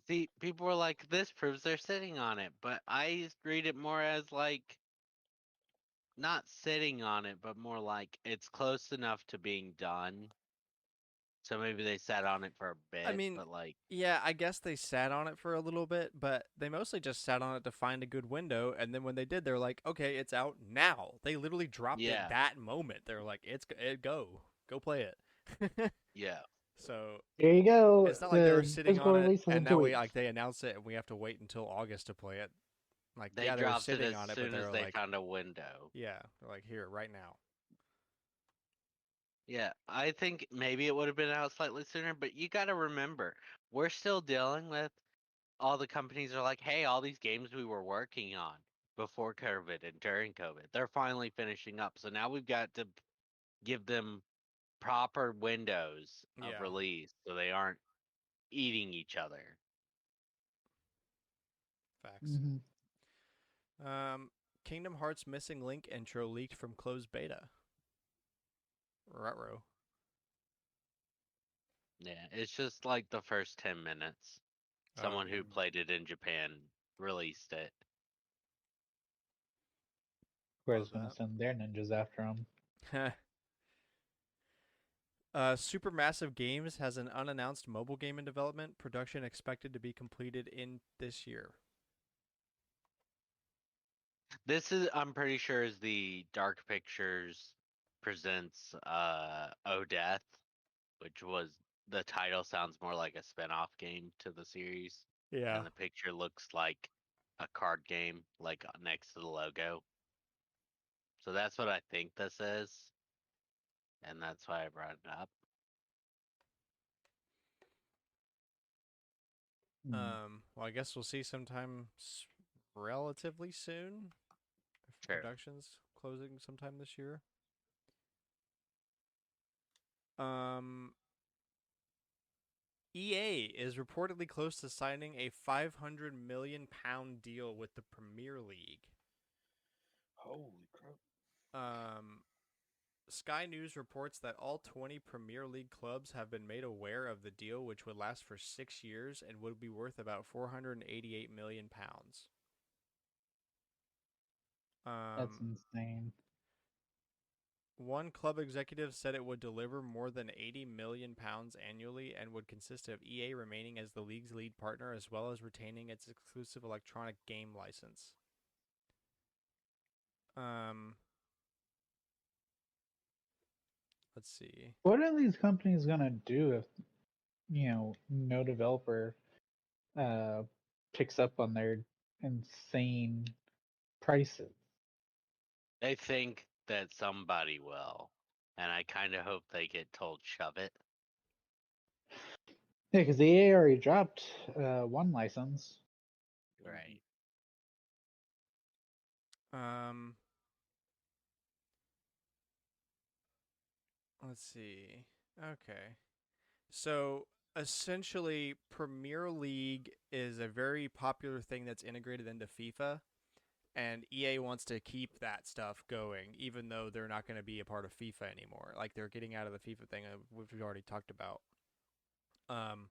See, people were like, this proves they're sitting on it, but I read it more as like, not sitting on it, but more like it's close enough to being done. So maybe they sat on it for a bit, I mean, but like, yeah, I guess they sat on it for a little bit, but they mostly just sat on it to find a good window, and then when they did, they're like, okay, it's out now. They literally dropped it Yeah. that moment. They're like, go play it. yeah. So There you go. it's not like they were The sitting physical on it, release is in and 2 now weeks. they announce it, and we have to wait until August to play it. Like, They yeah, they were dropped it sitting as on it, but soon they as were they like, found a window. yeah, they're like, here, right now. Yeah, I think maybe it would have been out slightly sooner, but you got to remember, we're still dealing with all the companies are like, hey, all these games we were working on before COVID and during COVID, they're finally finishing up. So now we've got to give them proper windows of Yeah. release so they aren't eating each other. Facts. Mhm. Kingdom Hearts Missing Link intro leaked from closed beta. Ruh-roh. Yeah, it's just like the first 10 minutes. Someone who played it in Japan released it. Where's Love gonna send their ninjas after them? that. Supermassive Games has an unannounced mobile game in development. Production expected to be completed in this year. This is, I'm pretty sure, is the Dark Pictures presents Oh Death, which was, the title sounds more like a spin-off game to the series. Yeah. And the picture looks like a card game, like next to the logo. So that's what I think this is. And that's why I brought it up. Well, I guess we'll see sometime relatively soon. If Sure. production's closing sometime this year. EA is reportedly close to signing a £500 million deal with the Premier League. Holy crap! Sky News reports that all 20 Premier League clubs have been made aware of the deal, which would last for 6 years and would be worth about 488 million pounds. That's insane. One club executive said it would deliver more than 80 million pounds annually and would consist of EA remaining as the league's lead partner as well as retaining its exclusive electronic game license. Let's see. What are these companies gonna do if no developer picks up on their insane prices? I think that somebody will, and I kind of hope they get told shove it. Yeah, because the EA already dropped one license. Right. Let's see. Okay. So essentially, Premier League is a very popular thing that's integrated into FIFA, and EA wants to keep that stuff going, even though they're not going to be a part of FIFA anymore. Like they're getting out of the FIFA thing, which we've already talked about.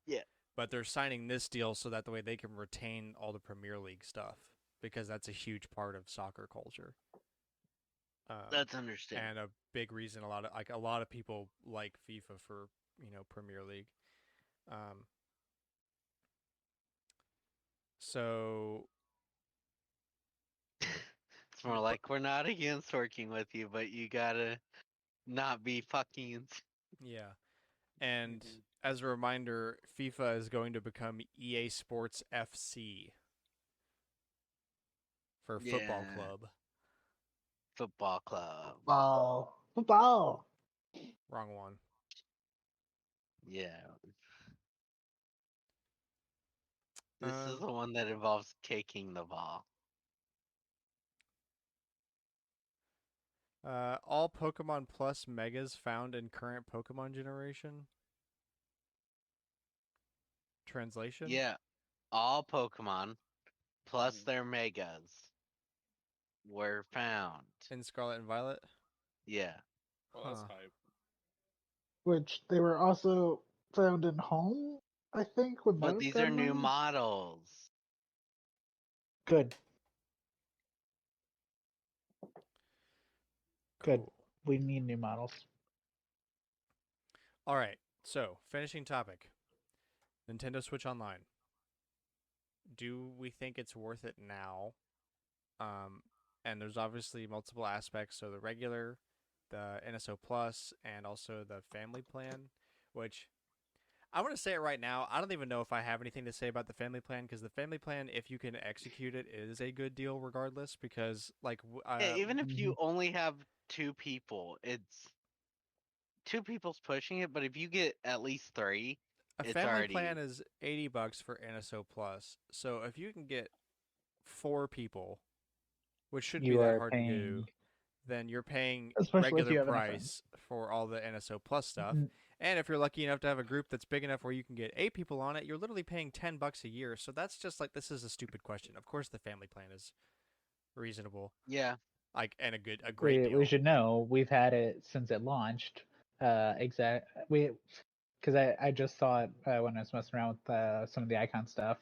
Yeah. But they're signing this deal so that the way they can retain all the Premier League stuff because that's a huge part of soccer culture. That's understandable. And a big reason a lot of people like FIFA for Premier League. So It's more like we're not against working with you, but you gotta not be fucking. yeah, and as a reminder, FIFA is going to become EA Sports FC for football club. Football club. Football. Wrong one. Yeah. This is the one that involves kicking the ball. All Pokemon Plus Megas found in current Pokemon generation. Translation? Yeah. All Pokemon plus their megas were found. In Scarlet and Violet? Yeah. Oh, that's hype. Which they were also found in home, I think, when But those these got are new announced. models. Good. Cool. Good. We need new models. All right. So, finishing topic. Nintendo Switch Online. Do we think it's worth it now? And there's obviously multiple aspects. So the regular, the NSO Plus, and also the family plan, which I want to say it right now. I don't even know if I have anything to say about the family plan because the family plan, if you can execute it, is a good deal regardless. Because Yeah, even if you only have two people, it's two people's pushing it. But if you get at least three, a it's family already plan is $80 for NSO Plus. So if you can get 4 people, which shouldn't be You that are hard to do, paying, then you're paying especially if regular you have enough friends. price for all the NSO Plus stuff. Mhm. And if you're lucky enough to have a group that's big enough where you can get 8 people on it, you're literally paying $10 a year. So that's just like, this is a stupid question. Of course, the family plan is reasonable. Yeah. Like, and a great deal. We should know we've had it since it launched. Because I just saw it when I was messing around with some of the icon stuff.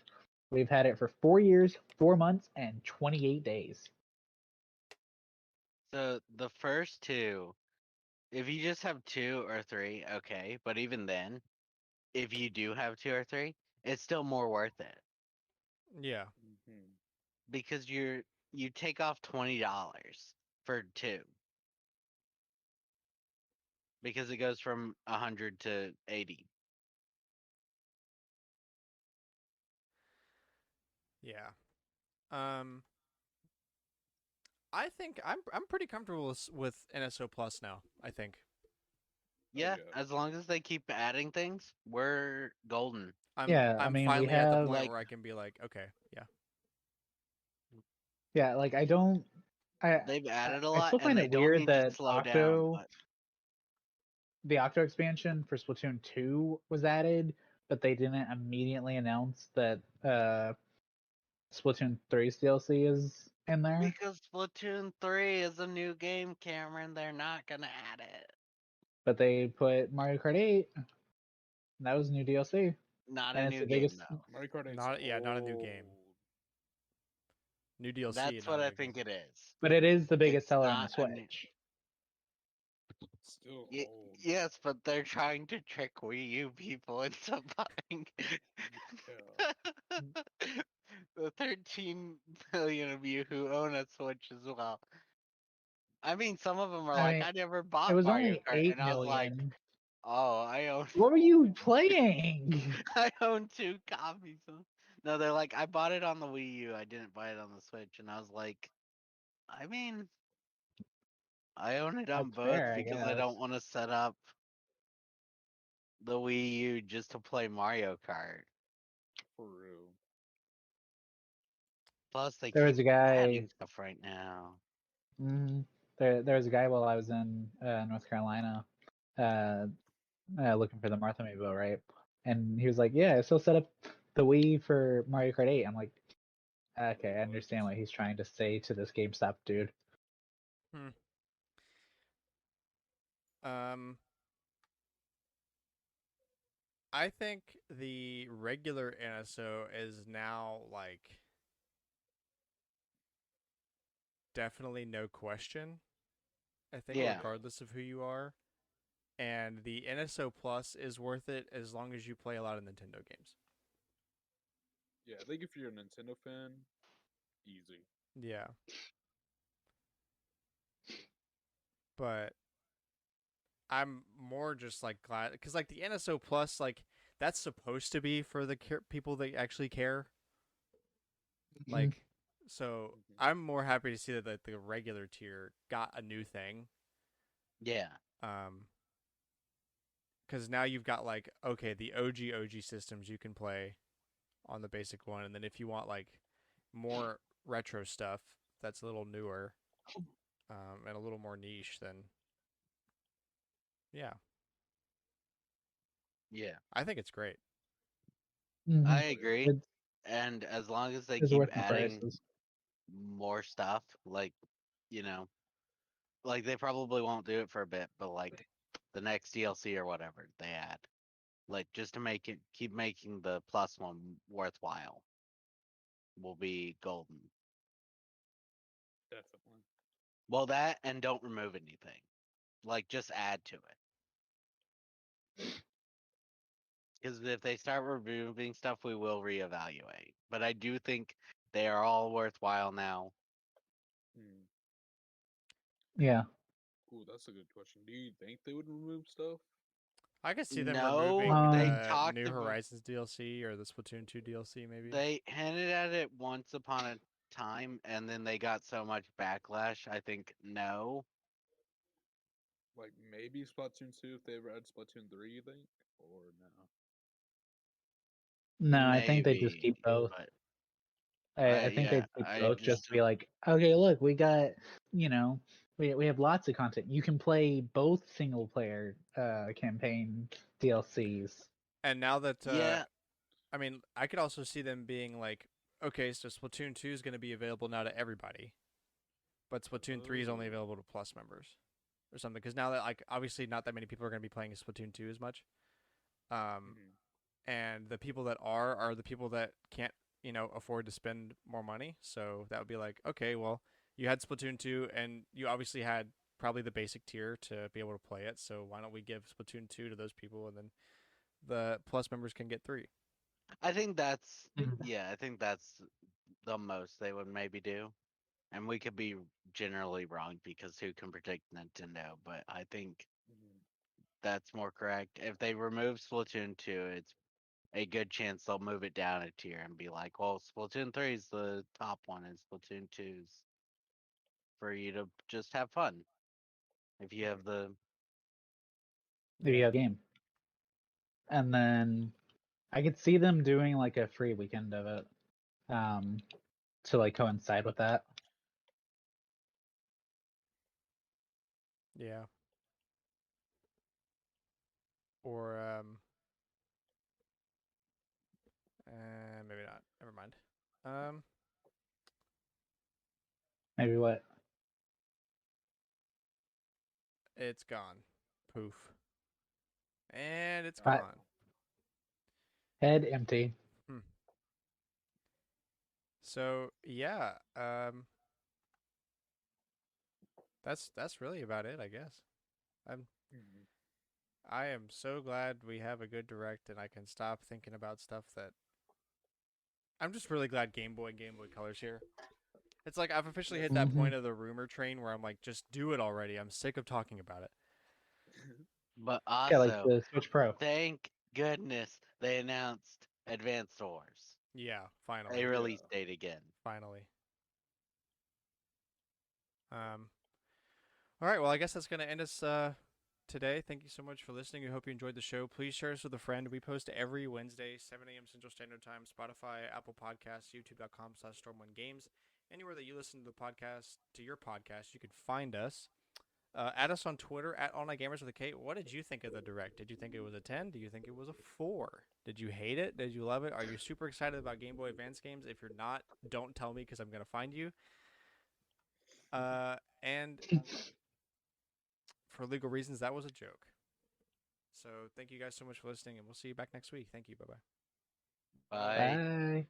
We've had it for 4 years, 4 months, and 28 days. So the first two, if you just have 2 or 3, okay. But even then, if you do have 2 or 3, it's still more worth it Yeah. because you take off $20 for 2 because it goes from 100 to 80. Yeah. I think I'm pretty comfortable with NSO Plus now, I think. Yeah, yeah. as long as they keep adding things, we're golden. I'm we finally at the have point like- where I can be like, okay, yeah. like They've added a I lot, still and find they it don't weird need to that slow down. But the Octo expansion for Splatoon 2 was added, but they didn't immediately announce that Splatoon 3's DLC is in there. Because Splatoon 3 is a new game, Cameron. They're not gonna add it. But they put Mario Kart 8. And that was new DLC. Not And a it's new the game biggest. though. Mario Kart 8's Not a new game. old. New DLC, That's not what a I new think game. it is. But it is the biggest It's seller on the not a new. Switch. Still Y- old. yes, but they're trying to trick Wii U people into buying. Yeah. The 13 million of you who own a Switch as well. I mean, some of them are I like, mean, I never it bought was Mario only Kart, 8 and I was like, million. oh, I own, What were you playing? I own 2 copies. No, they're like, I bought it on the Wii U. I didn't buy it on the Switch, and I was like, I mean, I own it on That's both fair, I because I guess. don't want to set up the Wii U just to play Mario Kart. For real. Plus, they There keep was a guy. adding stuff right now. There was a guy while I was in North Carolina, uh, looking for the Martha Amiibo, right? And he was like, "Yeah, I still set up the Wii for Mario Kart 8." I'm like, "Okay, I What? understand what he's trying to say to this GameStop dude." Um, I think the regular NSO is now like definitely no question. I think Yeah. regardless of who you are, and the NSO Plus is worth it as long as you play a lot of Nintendo games. Yeah, I think if you're a Nintendo fan, easy. Yeah, but I'm more just like glad because like the NSO Plus, like that's supposed to be for the people that actually care. Like, so Mhm. I'm more happy to see that the regular tier got a new thing. Yeah. Because now you've got like okay, the OG systems you can play on the basic one, and then if you want like more retro stuff that's a little newer, and a little more niche, then yeah, Yeah. I think it's great. Mhm. I agree. It's, And as long as they it's keep worth the adding prices. more stuff, like, you know, like they probably won't do it for a bit, but like the next DLC or whatever they add, like just to make it keep making the plus one worthwhile, will be golden. Definitely. Well, that and don't remove anything. Like just add to it. Because if they start removing stuff, we will reevaluate. But I do think they are all worthwhile now. Hmm. Yeah. Ooh, that's a good question. Do you think they would remove stuff? I could see them No, removing they the talked New about. Horizons DLC or the Splatoon 2 DLC, maybe. They hinted at it once upon a time, and then they got so much backlash. I think no. Like maybe Splatoon 2 if they ever add Splatoon 3, you think? Or no? No, I think they just keep Maybe, both. but I think yeah, they'd keep I both just just to be like, okay, look, we got, you know, we have lots of content. You can play both single player campaign DLCs. And now that yeah, I mean, I could also see them being like, okay, so Splatoon 2 is going to be available now to everybody, but Splatoon 3 is only Oh. available to Plus members or something. Because now that like obviously not that many people are going to be playing Splatoon 2 as much, um, Mhm. and the people that are the people that can't afford to spend more money. So that would be like, okay, well, you had Splatoon 2, and you obviously had probably the basic tier to be able to play it. So why don't we give Splatoon 2 to those people, and then the Plus members can get 3. I think that's Mhm. yeah, I think that's the most they would maybe do. And we could be generally wrong because who can predict Nintendo, but I think Mhm. that's more correct. If they remove Splatoon 2, it's a good chance they'll move it down a tier and be like, well, Splatoon 3 is the top one and Splatoon 2's for you to just have fun. If you have Mhm. the If you Yeah. have a game. And then I could see them doing like a free weekend of it, um, to like coincide with that. Yeah. Or maybe not. Never mind. Um, Maybe what? It's gone. Poof. And it's Right. gone. Head empty. So yeah, that's really about it, I guess. I'm Mhm. I am so glad we have a good direct and I can stop thinking about stuff that I'm just really glad Game Boy and Game Boy Color's here. It's like I've officially hit that Mhm. point of the rumor train where I'm like, just do it already. I'm sick of talking about it. But Yeah, like also, the Switch Pro. thank goodness they announced Advanced Wars. Yeah, finally. A Yeah. release date again. Finally. All right, well, I guess that's going to end us today. Thank you so much for listening. We hope you enjoyed the show. Please share us with a friend. We post every Wednesday, 7 a.m. Central Standard Time, Spotify, Apple Podcasts, youtube.com/StormwindGames. Anywhere that you listen to the podcast, to your podcast, you can find us. Add us on Twitter, at OnlineGamers with a K. What did you think of the Direct? Did you think it was a 10? Do you think it was a 4? Did you hate it? Did you love it? Are you super excited about Game Boy Advance games? If you're not, don't tell me because I'm going to find you. And for legal reasons, that was a joke. So thank you guys so much for listening, and we'll see you back next week. Thank you. Bye-bye. Bye. Bye.